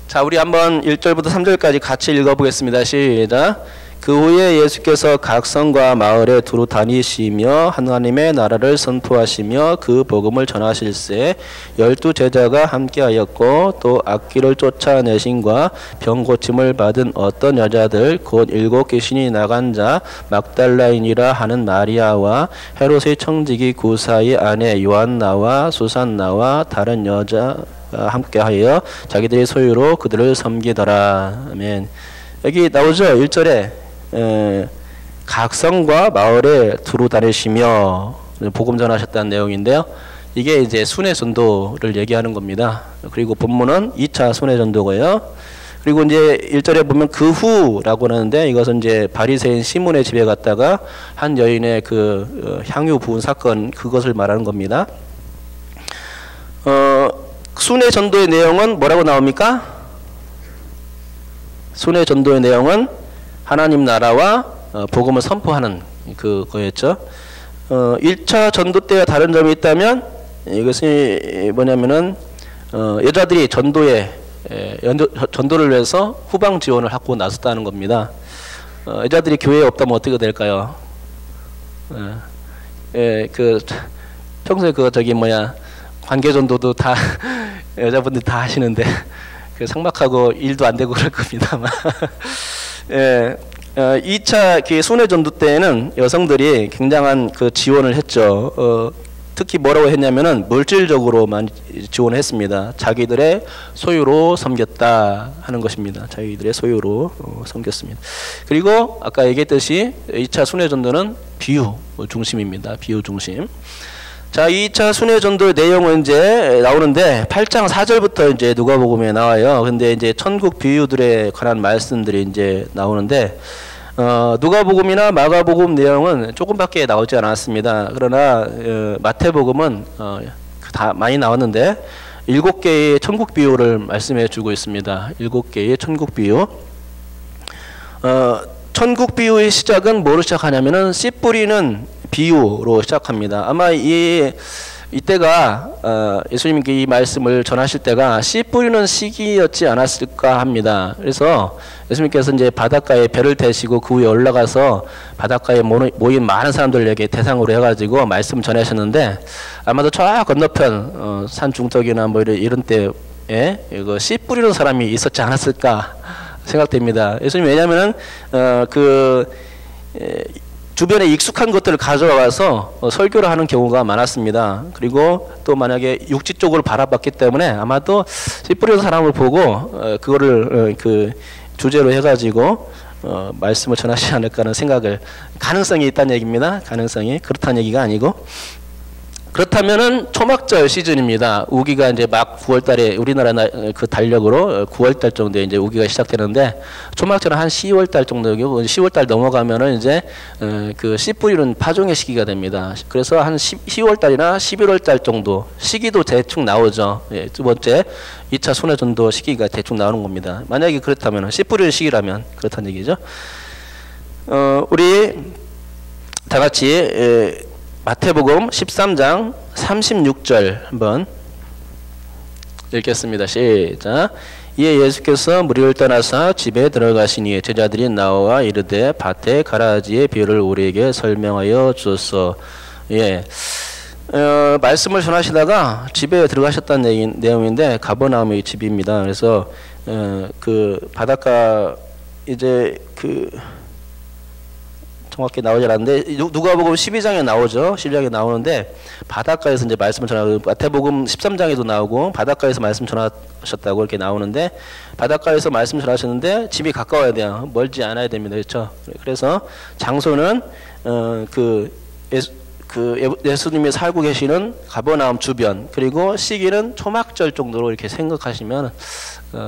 자, 우리 한번 1절부터 3절까지 같이 읽어보겠습니다. 시작. 그 후에 예수께서 각 성과 마을에 두루 다니시며 하나님의 나라를 선포하시며 그 복음을 전하실세 12 제자가 함께하였고 또 악귀를 쫓아내신과 병 고침을 받은 어떤 여자들 곧 7 귀신이 나간 자 막달라인이라 하는 마리아와 헤롯의 청지기 구사의 아내 요한나와 수산나와 다른 여자 함께하여 자기들의 소유로 그들을 섬기더라. 아멘. 여기 나오죠. 1절에 각 성과 마을에 두루 다니시며 복음 전하셨다는 내용인데요. 이게 이제 순회 전도를 얘기하는 겁니다. 그리고 본문은 2차 순회 전도고요. 그리고 이제 1절에 보면 그 후라고 하는데 이것은 이제 바리새인 시몬의 집에 갔다가 한 여인의 그 향유 부은 사건, 그것을 말하는 겁니다. 순회 전도의 내용은 뭐라고 나옵니까? 순회 전도의 내용은 하나님 나라와 복음을 선포하는 그거였죠. 1차 전도 때와 다른 점이 있다면 이것이 뭐냐면은 여자들이 전도를 위해서 후방 지원을 하고 나섰다는 겁니다. 여자들이 교회에 없다면 어떻게 될까요? 평소에 관계 전도도 다 여자분들이 다 하시는데 삭막하고 일도 안 되고 그럴 겁니다만. 2차 순회 전도 때에는 여성들이 굉장한 그 지원을 했죠. 특히 뭐라고 했냐면은 물질적으로만 지원을 했습니다. 자기들의 소유로 섬겼다 하는 것입니다. 자기들의 소유로 섬겼습니다. 그리고 아까 얘기했듯이 2차 순회 전도는 비유 중심입니다. 비유 중심. 자, 2차 순회 전도의 내용은 이제 나오는데 8장 4절부터 이제 누가복음에 나와요. 근데 이제 천국 비유들에 관한 말씀들이 이제 나오는데 누가복음이나 마가복음 내용은 조금밖에 나오지 않았습니다. 그러나 마태복음은 다 많이 나왔는데 7개의 천국 비유를 말씀해 주고 있습니다. 7개의 천국 비유. 천국 비유의 시작은 뭐로 시작하냐면은 씨 뿌리는 비유로 시작합니다. 아마 이때가 예수님께 이 말씀을 전하실 때가 씨 뿌리는 시기였지 않았을까 합니다. 그래서 예수님께서 이제 바닷가에 배를 태시고 그 위에 올라가서 바닷가에 모인 많은 사람들에게 대상으로 해가지고 말씀 전하셨는데 아마도 저 건너편 산 중턱이나 뭐 이런 때에 이거 씨 뿌리는 사람이 있었지 않았을까 생각됩니다. 예수님 왜냐하면은 주변에 익숙한 것들을 가져와서 설교를 하는 경우가 많았습니다. 그리고 또 만약에 육지 쪽으로 바라봤기 때문에 아마도 씨 뿌리는 사람을 보고 그거를 주제로 해가지고 말씀을 전하시지 않을까 하는 생각을, 가능성이 있다는 얘기입니다. 가능성이, 그렇다는 얘기가 아니고. 그렇다면은 초막절 시즌입니다. 우기가 이제 막 9월달에 우리나라 그 달력으로 9월달 정도에 이제 우기가 시작되는데 초막절은 한 10월달 정도고 10월달 넘어가면은 이제 그 씨 뿌리는 파종의 시기가 됩니다. 그래서 한 10월달이나 11월달 정도 시기도 대충 나오죠. 예, 두 번째 2차 순회 전도 시기가 대충 나오는 겁니다. 만약에 그렇다면 씨 뿌리는 시기라면 그렇다는 얘기죠. 우리 다 같이 마태복음 13장 36절 한번 읽겠습니다. 시작. 이에 예수께서 무리를 떠나사 집에 들어가시니 제자들이 나와 이르되 밭에 가라지의 비유를 우리에게 설명하여 주소서. 예. 말씀을 전하시다가 집에 들어가셨다는 내용인데 가버나움의 집입니다. 그래서 그 바닷가 이제 그 정확히 나오지 않는데 누가복음 12장에 나오죠. 12장에 나오는데 바닷가에서 이제 말씀을 전하고 마태복음 13장에도 나오고 바닷가에서 말씀 전하셨다고 이렇게 나오는데 바닷가에서 말씀 전하셨는데 집이 가까워야 돼요. 멀지 않아야 됩니다. 그렇죠? 그래서 장소는 예수님이 살고 계시는 가버나움 주변, 그리고 시기는 초막절 정도로 이렇게 생각하시면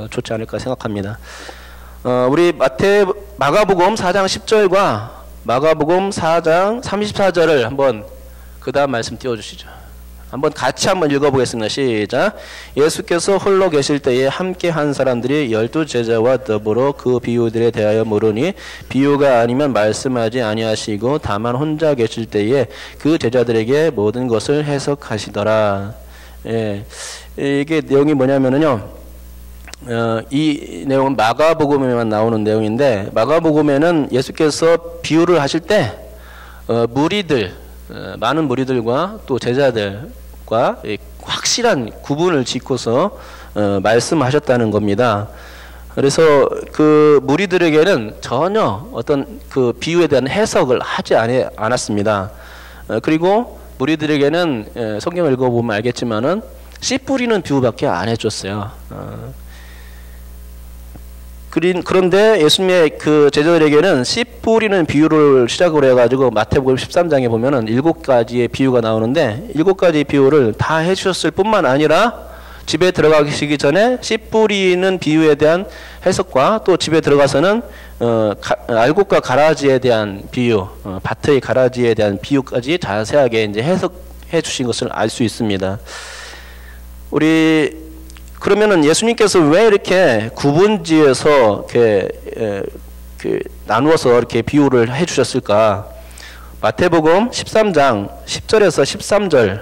좋지 않을까 생각합니다. 우리 마가복음 4장 10절과 마가복음 4장 34절을 한번 그 다음 말씀 띄워주시죠. 한번 같이 한번 읽어보겠습니다. 시작. 예수께서 홀로 계실 때에 함께 한 사람들이 12 제자와 더불어 그 비유들에 대하여 물으니 비유가 아니면 말씀하지 아니하시고 다만 혼자 계실 때에 그 제자들에게 모든 것을 해석하시더라. 예, 이게 내용이 뭐냐면은요. 이 내용은 마가복음에만 나오는 내용인데 마가복음에는 예수께서 비유를 하실 때 무리들, 많은 무리들과 또 제자들과 확실한 구분을 짓고서 말씀하셨다는 겁니다. 그래서 그 무리들에게는 전혀 어떤 그 비유에 대한 해석을 하지 않았습니다. 그리고 무리들에게는 성경을 읽어보면 알겠지만은 씨 뿌리는 비유밖에 안 해줬어요. 그런데 예수님의 그 제자들에게는 씨 뿌리는 비유를 시작으로 해가지고 마태복음 13장에 보면은 7가지의 비유가 나오는데 7가지 비유를 다 해주셨을 뿐만 아니라 집에 들어가시기 전에 씨 뿌리는 비유에 대한 해석과 또 집에 들어가서는 알곡과 가라지에 대한 비유, 밭의 가라지에 대한 비유까지 자세하게 이제 해석해 주신 것을 알 수 있습니다. 그러면은 예수님께서 왜 이렇게 구분지어서 나누어서 이렇게 비유를 해주셨을까? 마태복음 13장 10절에서 13절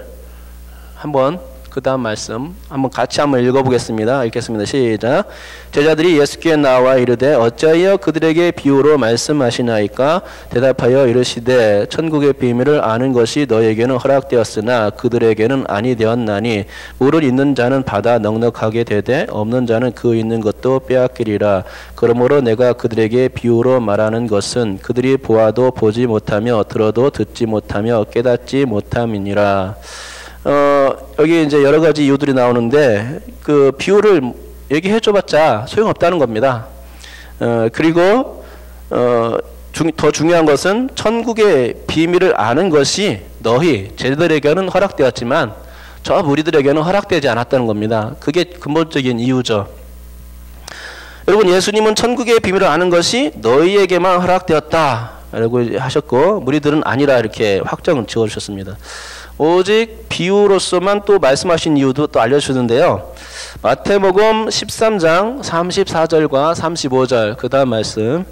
한번 그 다음 말씀 한번 같이 한번 읽어보겠습니다. 읽겠습니다. 시작. 제자들이 예수께 나와 이르되 어찌하여 그들에게 비유로 말씀하시나이까? 대답하여 이르시되 천국의 비밀을 아는 것이 너에게는 허락되었으나 그들에게는 아니 되었나니 물을 있는 자는 받아 넉넉하게 되되 없는 자는 그 있는 것도 빼앗기리라. 그러므로 내가 그들에게 비유로 말하는 것은 그들이 보아도 보지 못하며 들어도 듣지 못하며 깨닫지 못함이니라. 여기 이제 여러 가지 이유들이 나오는데 그 비유를 얘기해 줘봤자 소용없다는 겁니다. 그리고 더 중요한 것은 천국의 비밀을 아는 것이 너희 제자들에게는 허락되었지만 저 무리들에게는 허락되지 않았다는 겁니다. 그게 근본적인 이유죠. 여러분, 예수님은 천국의 비밀을 아는 것이 너희에게만 허락되었다 라고 하셨고 무리들은 아니라 이렇게 확정을 지어주셨습니다. 오직 비유로서만 또 말씀하신 이유도 또 알려주는데요. 마태복음 13장 34절과 35절 그 다음 말씀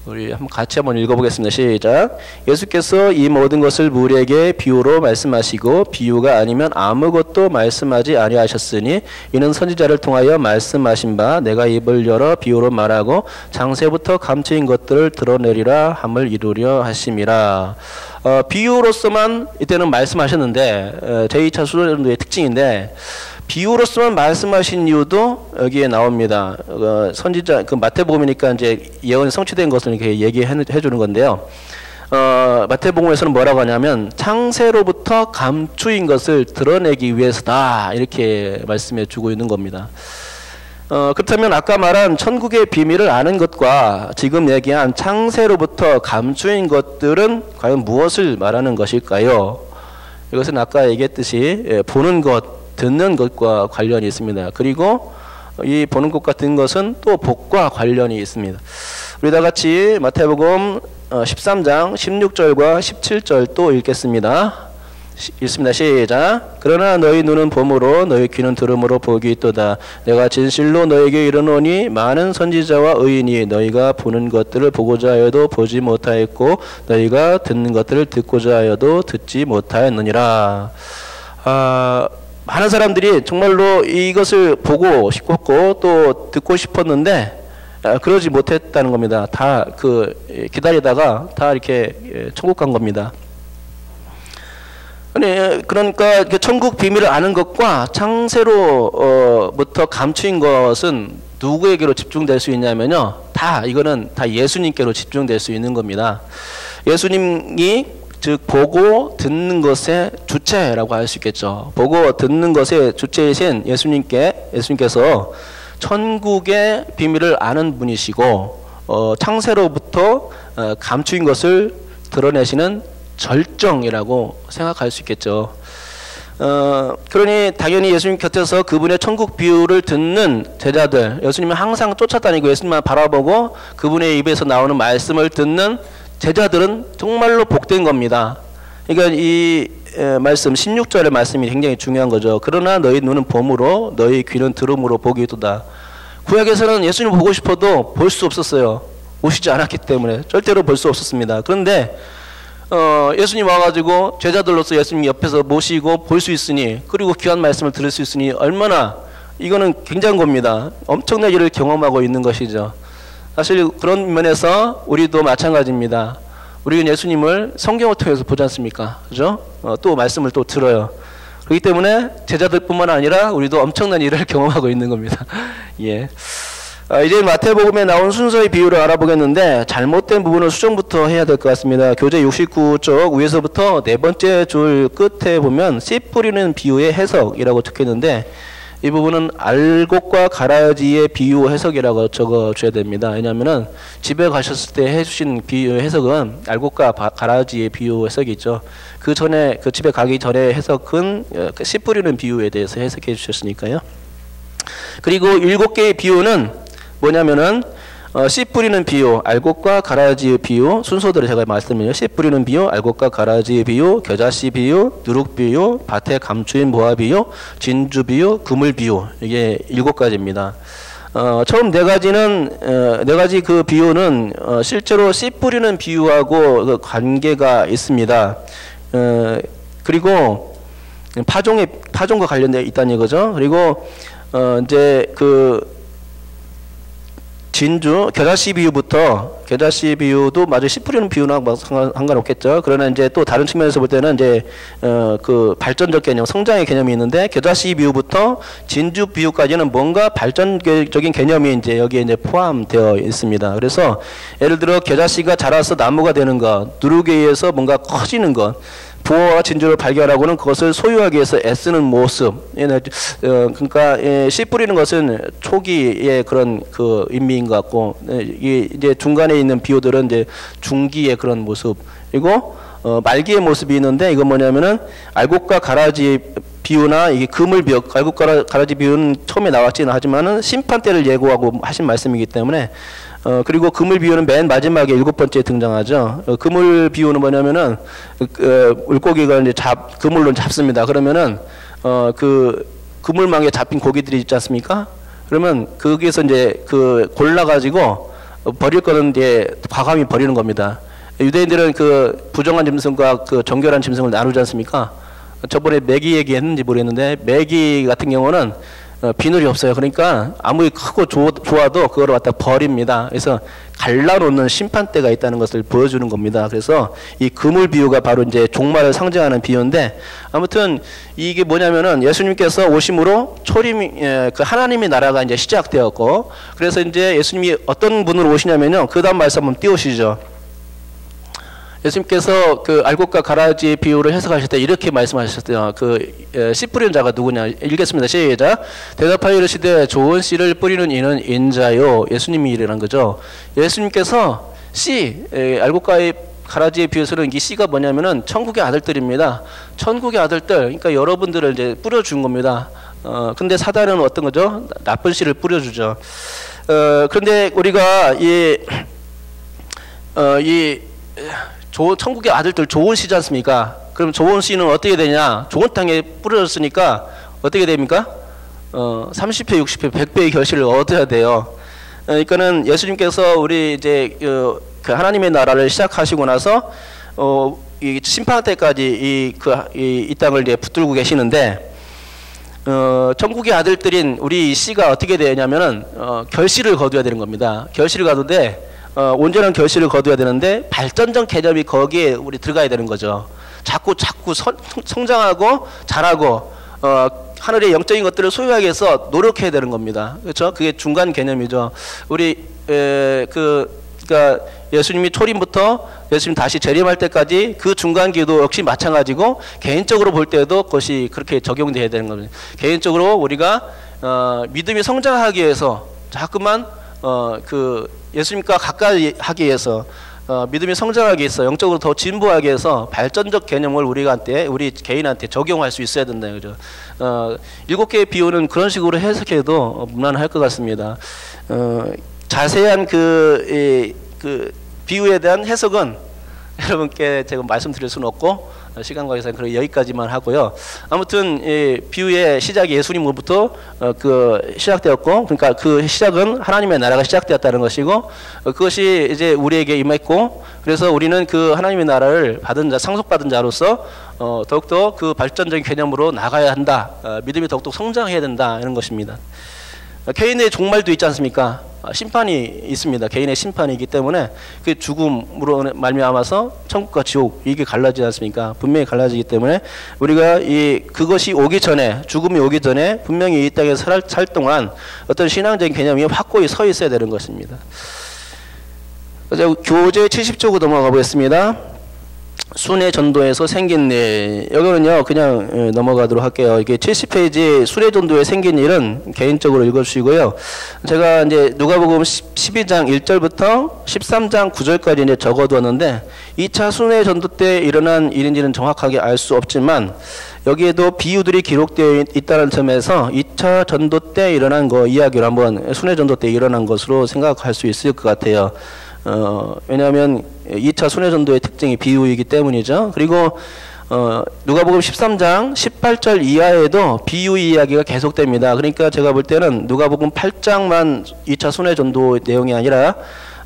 우리 같이 한번 읽어보겠습니다. 시작. 예수께서 이 모든 것을 무리에게 비유로 말씀하시고 비유가 아니면 아무것도 말씀하지 아니하셨으니 이는 선지자를 통하여 말씀하신 바 내가 입을 열어 비유로 말하고 장세부터 감추인 것들을 드러내리라 함을 이루려 하심이라. 비유로서만 이때는 말씀하셨는데 제2차 수련도의 특징인데 비유로서만 말씀하신 이유도 여기에 나옵니다. 선지자 마태복음이니까 이제 예언이 성취된 것을 이렇게 얘기해 주는 건데요. 마태복음에서는 뭐라고 하냐면 창세로부터 감추인 것을 드러내기 위해서다 이렇게 말씀해 주고 있는 겁니다. 그렇다면 아까 말한 천국의 비밀을 아는 것과 지금 얘기한 창세로부터 감추인 것들은 과연 무엇을 말하는 것일까요? 이것은 아까 얘기했듯이 보는 것, 듣는 것과 관련이 있습니다. 그리고 이 보는 것 같은 것은 또 복과 관련이 있습니다. 우리 다 같이 마태복음 13장 16절과 17절 또 읽겠습니다. 읽습니다. 시작. 그러나 너희 눈은 봄으로 너희 귀는 들음으로 복이 있도다. 내가 진실로 너에게 이르노니 많은 선지자와 의인이 너희가 보는 것들을 보고자 하여도 보지 못하였고 너희가 듣는 것들을 듣고자 하여도 듣지 못하였느니라. 많은 사람들이 정말로 이것을 보고 싶었고 또 듣고 싶었는데 그러지 못했다는 겁니다. 다 기다리다가 다 이렇게 천국 간 겁니다. 그러니까 천국 비밀을 아는 것과 창세로부터 감추인 것은 누구에게로 집중될 수 있냐면요. 이거는 다 예수님께로 집중될 수 있는 겁니다. 예수님이 즉 보고 듣는 것의 주체라고 할 수 있겠죠. 보고 듣는 것의 주체이신 예수님께서 천국의 비밀을 아는 분이시고 창세로부터 감추인 것을 드러내시는 절정이라고 생각할 수 있겠죠. 그러니 당연히 예수님 곁에서 그분의 천국 비유를 듣는 제자들, 예수님은 항상 쫓아다니고 예수님만 바라보고 그분의 입에서 나오는 말씀을 듣는 제자들은 정말로 복된 겁니다. 그러니까 이 말씀 16절의 말씀이 굉장히 중요한 거죠. 그러나 너희 눈은 봄으로 너희 귀는 들음으로 복이 있도다. 구약에서는 예수님을 보고 싶어도 볼 수 없었어요. 오시지 않았기 때문에 절대로 볼 수 없었습니다. 그런데 예수님 와가지고 제자들로서 예수님 옆에서 모시고 볼 수 있으니 그리고 귀한 말씀을 들을 수 있으니 얼마나 이거는 굉장한 겁니다. 엄청난 일을 경험하고 있는 것이죠. 사실 그런 면에서 우리도 마찬가지입니다. 우리는 예수님을 성경을 통해서 보지 않습니까? 그죠? 또 말씀을 또 들어요. 그렇기 때문에 제자들뿐만 아니라 우리도 엄청난 일을 경험하고 있는 겁니다. 예. 이제 마태복음에 나온 순서의 비유를 알아보겠는데 잘못된 부분은 수정부터 해야 될 것 같습니다. 교재 69쪽 위에서부터 네 번째 줄 끝에 보면 씨 뿌리는 비유의 해석이라고 적혀있는데 이 부분은 알곡과 가라지의 비유 해석이라고 적어줘야 됩니다. 왜냐하면 집에 가셨을 때 해주신 비유 해석은 알곡과 가라지의 비유 해석이 있죠. 그 전에 그 집에 가기 전에 해석은 씨 뿌리는 비유에 대해서 해석해 주셨으니까요. 그리고 7개의 비유는 뭐냐면은 씨 뿌리는 비유, 알곡과 가라지의 비유, 순서대로 제가 말씀드려요. 씨 뿌리는 비유, 알곡과 가라지의 비유, 겨자씨 비유, 누룩 비유, 밭에 감추인 보화 비유, 진주 비유, 그물 비유. 이게 7가지입니다. 처음 네 가지 그 비유는 실제로 씨 뿌리는 비유하고 그 관계가 있습니다. 그리고 파종과 관련되어 있다는 이거죠. 그리고 이제 진주, 겨자씨 비유도 마저 씨 뿌리는 비유랑 상관없겠죠. 그러나 이제 또 다른 측면에서 볼 때는 이제 그 발전적 개념, 성장의 개념이 있는데 겨자씨 비유부터 진주 비유까지는 뭔가 발전적인 개념이 이제 여기에 이제 포함되어 있습니다. 그래서 예를 들어 겨자씨가 자라서 나무가 되는 것, 누룩에 의해서 뭔가 커지는 것, 부어와 진주를 발견하고는 그것을 소유하기 위해서 애쓰는 모습. 그러니까 씨 뿌리는 것은 초기의 그런 그 의미인 것 같고, 이게 이제 중간에 있는 비유들은 이제 중기의 그런 모습. 그리고 말기의 모습이 있는데 이건 뭐냐면은 알곡과 가라지 비유나 이게 그물 비유, 알곡과 가라지 비유는 처음에 나왔지는 하지만은 심판 때를 예고하고 하신 말씀이기 때문에. 그리고 그물 비유는 맨 마지막에 7번째에 등장하죠. 그물 비유는 뭐냐면은 물고기가 이제 그물로 잡습니다. 그러면은 그 그물망에 잡힌 고기들이 있지 않습니까? 그러면 거기에서 이제 그 골라가지고 버릴 거는 이제 과감히 버리는 겁니다. 유대인들은 그 부정한 짐승과 그 정결한 짐승을 나누지 않습니까? 저번에 메기 얘기했는지 모르겠는데 메기 같은 경우는 비늘이 없어요. 그러니까 아무리 크고 좋아도 그걸 갖다 버립니다. 그래서 갈라놓는 심판대가 있다는 것을 보여주는 겁니다. 그래서 이 그물 비유가 바로 이제 종말을 상징하는 비유인데 아무튼 이게 뭐냐면은 예수님께서 오심으로 그 하나님의 나라가 이제 시작되었고 그래서 이제 예수님이 어떤 분으로 오시냐면요. 그 다음 말씀 한번 띄우시죠. 예수님께서 그 알곡과 가라지의 비유를 해석하실 때 이렇게 말씀하셨어요. 씨 뿌리는 자가 누구냐? 읽겠습니다. 시작. 대답하여 이르시되 좋은 씨를 뿌리는 이는 인자요. 예수님이 이르는 거죠. 예수님께서 알곡과 가라지의 비유에서는 이 씨가 뭐냐면은 천국의 아들들입니다. 천국의 아들들, 그러니까 여러분들을 이제 뿌려준 겁니다. 근데 사단은 어떤 거죠? 나쁜 씨를 뿌려주죠. 그런데 우리가 이 천국의 아들들 좋은 씨지 않습니까? 그럼 좋은 씨는 어떻게 되냐? 좋은 땅에 뿌려졌으니까 어떻게 됩니까? 30회, 60회, 100배의 결실을 얻어야 돼요. 그러니까는 예수님께서 우리 이제 그 하나님의 나라를 시작하시고 나서 이 심판 때까지 이 땅을 이제 붙들고 계시는데, 천국의 아들들인 우리 씨가 어떻게 되냐면은 결실을 거둬야 되는 겁니다. 결실을 거두되 온전한 결실을 거둬야 되는데 발전적 개념이 거기에 우리 들어가야 되는 거죠. 자꾸 성장하고 자라고 하늘의 영적인 것들을 소유하기 위해서 노력해야 되는 겁니다. 그렇죠? 그게 중간 개념이죠. 우리 그러니까 예수님이 초림부터 예수님 다시 재림할 때까지 그 중간 기도 역시 마찬가지고, 개인적으로 볼 때도 그것이 그렇게 적용돼야 되는 겁니다. 개인적으로 우리가 믿음이 성장하기 위해서 자꾸만 그 예수님과 가까이 하기 위해서 믿음이 성장하기 위해서 영적으로 더 진보하기 위해서 발전적 개념을 우리 개인한테 적용할 수 있어야 된다, 그죠? 7개의 비유는 그런 식으로 해석해도 무난할 것 같습니다. 자세한 그 비유에 대한 해석은 여러분께 제가 말씀드릴 수는 없고 시간 관계상 여기까지만 하고요. 아무튼 이 비유의 시작이 예수님으로부터 시작되었고, 그러니까 그 시작은 하나님의 나라가 시작되었다는 것이고, 그것이 이제 우리에게 임했고, 그래서 우리는 그 하나님의 나라를 받은 자, 상속받은 자로서 더욱더 그 발전적인 개념으로 나가야 한다. 믿음이 더욱더 성장해야 된다, 이런 것입니다. 개인의 종말도 있지 않습니까? 심판이 있습니다. 개인의 심판이기 때문에 그 죽음으로 말미암아서 천국과 지옥, 이게 갈라지지 않습니까? 분명히 갈라지기 때문에 우리가 그것이 오기 전에, 죽음이 오기 전에 분명히 이 땅에 살 동안 어떤 신앙적인 개념이 확고히 서 있어야 되는 것입니다. 교재 70쪽으로 넘어가 보겠습니다. 순회 전도에서 생긴 일. 여기는요, 그냥 넘어가도록 할게요. 이게 70페이지 순회 전도에 생긴 일은 개인적으로 읽어주시고요. 제가 이제 누가복음 12장 1절부터 13장 9절까지 이제 적어두었는데, 2차 순회 전도 때 일어난 일인지는 정확하게 알 수 없지만, 여기에도 비유들이 기록되어 있다는 점에서 2차 전도 때 일어난 거 이야기를 한번 순회 전도 때 일어난 것으로 생각할 수 있을 것 같아요. 왜냐하면 2차 순회전도의 특징이 비유이기 때문이죠. 그리고 누가복음 13장 18절 이하에도 비유 이야기가 계속됩니다. 그러니까 제가 볼 때는 누가복음 8장만 2차 순회전도 내용이 아니라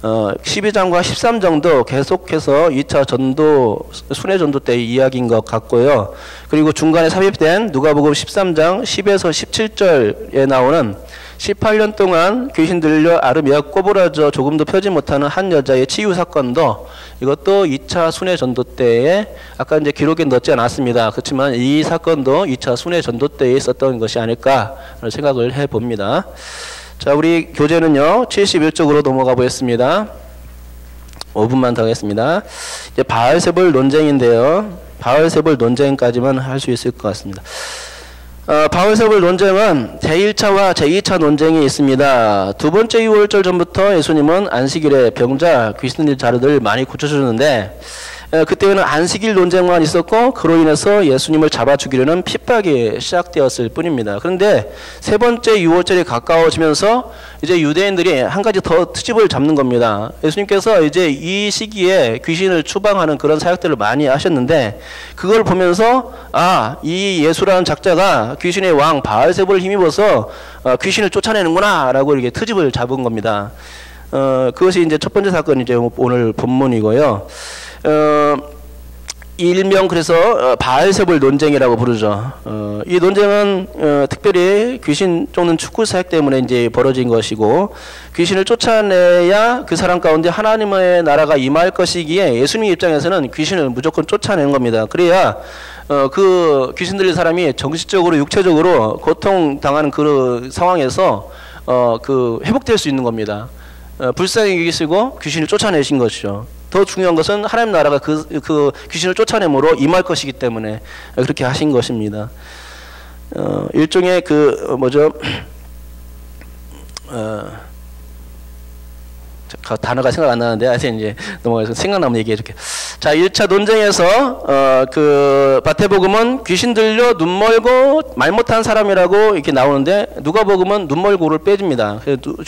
12장과 13장도 계속해서 2차 전도, 순회전도 때의 이야기인 것 같고요. 그리고 중간에 삽입된 누가복음 13장 10에서 17절에 나오는 18년 동안 귀신 들려 아르며 꼬부라져 조금도 펴지 못하는 한 여자의 치유 사건도, 이것도 2차 순회 전도 때에 아까 이제 기록에 넣지 않았습니다. 그렇지만 이 사건도 2차 순회 전도 때에 있었던 것이 아닐까 생각을 해봅니다. 자, 우리 교재는요 71쪽으로 넘어가 보겠습니다. 5분만 더 하겠습니다. 이제 바알세불 논쟁인데요. 바알세불 논쟁까지만 할 수 있을 것 같습니다. 바알세불 논쟁은 제1차와 제2차 논쟁이 있습니다. 두 번째 6월절 전부터 예수님은 안식일에 병자, 귀신 들린 자들을 많이 고쳐주는데, 그때는 안식일 논쟁만 있었고, 그로 인해서 예수님을 잡아 죽이려는 핍박이 시작되었을 뿐입니다. 그런데 세 번째 6월절이 가까워지면서 이제 유대인들이 한 가지 더 트집을 잡는 겁니다. 예수님께서 이제 이 시기에 귀신을 추방하는 그런 사역들을 많이 하셨는데, 그걸 보면서 이 예수라는 작자가 귀신의 왕 바알세불을 힘입어서 귀신을 쫓아내는구나 라고 이렇게 트집을 잡은 겁니다. 그것이 이제 첫 번째 사건이 이제 오늘 본문이고요. 일명 그래서 바알세불 논쟁이라고 부르죠. 이 논쟁은 특별히 귀신 쫓는 축구 사역 때문에 이제 벌어진 것이고, 귀신을 쫓아내야 그 사람 가운데 하나님의 나라가 임할 것이기에 예수님 입장에서는 귀신을 무조건 쫓아내는 겁니다. 그래야 그 귀신 들린 사람이 정신적으로 육체적으로 고통당하는 그 상황에서 회복될 수 있는 겁니다. 불쌍히 여기시고 귀신을 쫓아내신 것이죠. 더 중요한 것은 하나님 나라가 그 귀신을 쫓아내므로 임할 것이기 때문에 그렇게 하신 것입니다. 일종의 단어가 생각 안 나는데, 하여튼 이제 넘어가서 생각나면 얘기해 줄게요. 자, 1차 논쟁에서 그 마태복음은 귀신 들려 눈 멀고 말 못한 사람이라고 이렇게 나오는데 누가복음은 눈 멀고를 빼줍니다.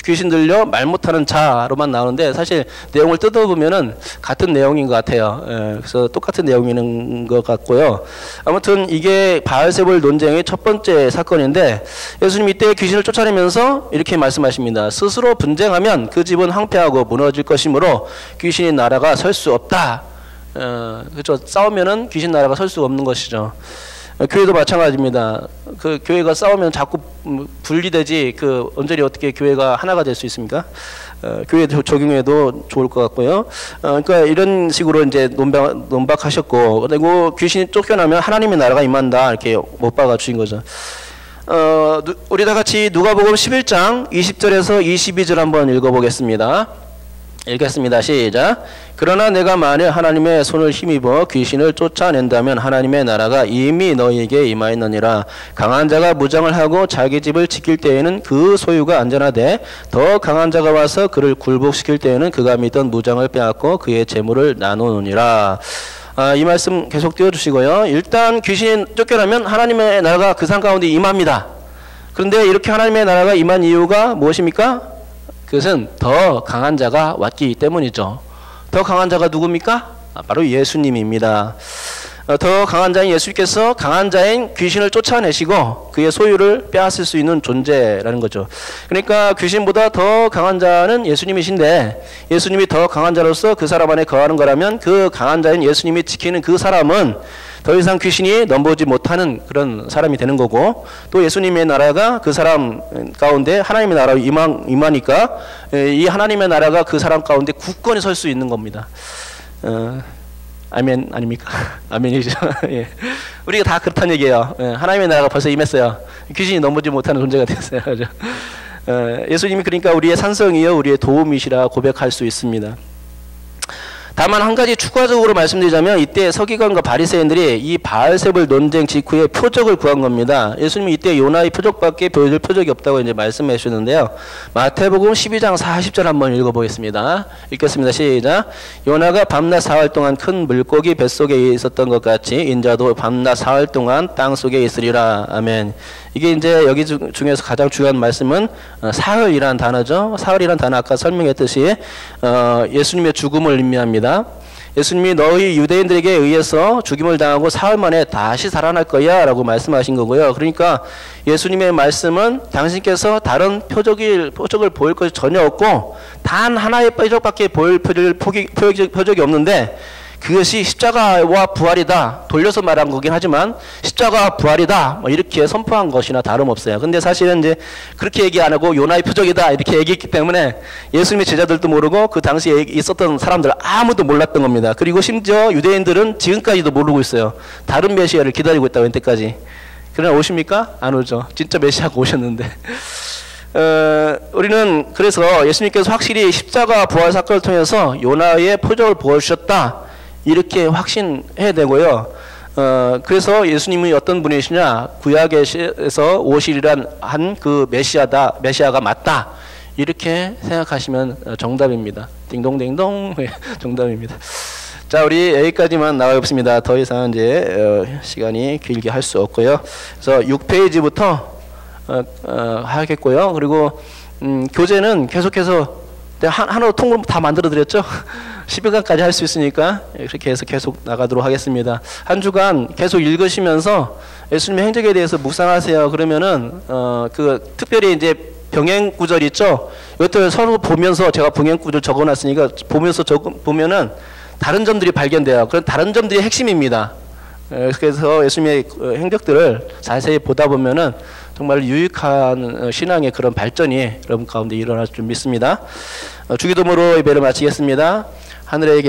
귀신 들려 말 못하는 자로만 나오는데 사실 내용을 뜯어보면은 같은 내용인 것 같아요. 그래서 똑같은 내용인 것 같고요. 아무튼 이게 바알세불 논쟁의 첫 번째 사건인데 예수님 이때 귀신을 쫓아내면서 이렇게 말씀하십니다. 스스로 분쟁하면 그 집은 황폐하고 무너질 것이므로 귀신의 나라가 설 수 없다. 그렇죠. 싸우면은 귀신 나라가 설 수가 없는 것이죠. 교회도 마찬가지입니다. 그 교회가 싸우면 자꾸 분리되지 그 언제리 어떻게 교회가 하나가 될 수 있습니까? 교회 적용해도 좋을 것 같고요. 그러니까 이런 식으로 이제 논박하셨고, 그리고 귀신이 쫓겨나면 하나님의 나라가 임한다 이렇게 못 박아 주신 거죠. 우리 다 같이 누가복음 11장 20절에서 22절 한번 읽어보겠습니다. 읽겠습니다. 시작. 그러나 내가 만일 하나님의 손을 힘입어 귀신을 쫓아낸다면 하나님의 나라가 이미 너희에게 임하였느니라. 강한 자가 무장을 하고 자기 집을 지킬 때에는 그 소유가 안전하되 더 강한 자가 와서 그를 굴복시킬 때에는 그가 믿던 무장을 빼앗고 그의 재물을 나누느니라. 이 말씀 계속 띄워주시고요. 일단 귀신이 쫓겨나면 하나님의 나라가 그 산 가운데 임합니다. 그런데 이렇게 하나님의 나라가 임한 이유가 무엇입니까? 그것은 더 강한 자가 왔기 때문이죠. 더 강한 자가 누굽니까? 바로 예수님입니다. 더 강한 자인 예수님께서 강한 자인 귀신을 쫓아내시고 그의 소유를 빼앗을 수 있는 존재라는 거죠. 그러니까 귀신보다 더 강한 자는 예수님이신데 예수님이 더 강한 자로서 그 사람 안에 거하는 거라면 그 강한 자인 예수님이 지키는 그 사람은 더 이상 귀신이 넘보지 못하는 그런 사람이 되는 거고, 또 예수님의 나라가 그 사람 가운데 하나님의 나라로 임하니까 이 하나님의 나라가 그 사람 가운데 굳건히 설 수 있는 겁니다. 아멘 아닙니까? 아멘이죠. 예. 우리가 다 그렇다는 얘기예요. 하나님의 나라가 벌써 임했어요. 귀신이 넘보지 못하는 존재가 됐어요. 그죠? 예수님이 그러니까 우리의 산성이요 우리의 도움이시라 고백할 수 있습니다. 다만 한 가지 추가적으로 말씀드리자면 이때 서기관과 바리새인들이 이 바알세불 논쟁 직후에 표적을 구한 겁니다. 예수님이 이때 요나의 표적밖에 보여줄 표적이 없다고 이제 말씀해 주셨는데요. 마태복음 12장 40절 한번 읽어보겠습니다. 읽겠습니다. 시작. 요나가 밤낮 사흘 동안 큰 물고기 뱃속에 있었던 것 같이 인자도 밤낮 사흘 동안 땅 속에 있으리라. 아멘. 이게 이제 여기 중에서 가장 중요한 말씀은 사흘이라는 단어죠. 사흘이라는 단어 아까 설명했듯이 예수님의 죽음을 의미합니다. 예수님이 너희 유대인들에게 의해서 죽임을 당하고 사흘 만에 다시 살아날 거야 라고 말씀하신 거고요. 그러니까 예수님의 말씀은 당신께서 다른 표적을 보일 것이 전혀 없고 단 하나의 표적밖에 보일 표적이 없는데 그것이 십자가와 부활이다. 돌려서 말한 거긴 하지만 십자가와 부활이다. 뭐 이렇게 선포한 것이나 다름없어요. 근데 사실은 이제 그렇게 얘기 안 하고 요나의 표적이다. 이렇게 얘기했기 때문에 예수님의 제자들도 모르고 그 당시에 있었던 사람들 아무도 몰랐던 겁니다. 그리고 심지어 유대인들은 지금까지도 모르고 있어요. 다른 메시아를 기다리고 있다고 현재까지. 그러나 오십니까? 안 오죠. 진짜 메시아가 오셨는데. 우리는 그래서 예수님께서 확실히 십자가 부활 사건을 통해서 요나의 표적을 보여주셨다. 이렇게 확신해야 되고요. 그래서 예수님이 어떤 분이시냐, 구약에서 오시리란 한 그 메시아가 맞다. 이렇게 생각하시면 정답입니다. 딩동댕동 정답입니다. 자, 우리 여기까지만 나와봅니다. 더 이상 이제 시간이 길게 할 수 없고요. 그래서 6페이지부터 하겠고요. 그리고 교재는 계속해서 하나로 통으로 다 만들어 드렸죠. 12강까지 할 수 있으니까 그렇게 해서 계속 나가도록 하겠습니다. 한 주간 계속 읽으시면서 예수님의 행적에 대해서 묵상하세요. 그러면은 그 특별히 이제 병행 구절 있죠. 이것들 서로 보면서 제가 병행 구절 적어놨으니까 보면서 보면은 다른 점들이 발견돼요. 그런 다른 점들이 핵심입니다. 그래서 예수님의 행적들을 자세히 보다 보면은 정말 유익한 신앙의 그런 발전이 여러분 가운데 일어날 줄 믿습니다. 주기도문으로 예배를 마치겠습니다. 하늘에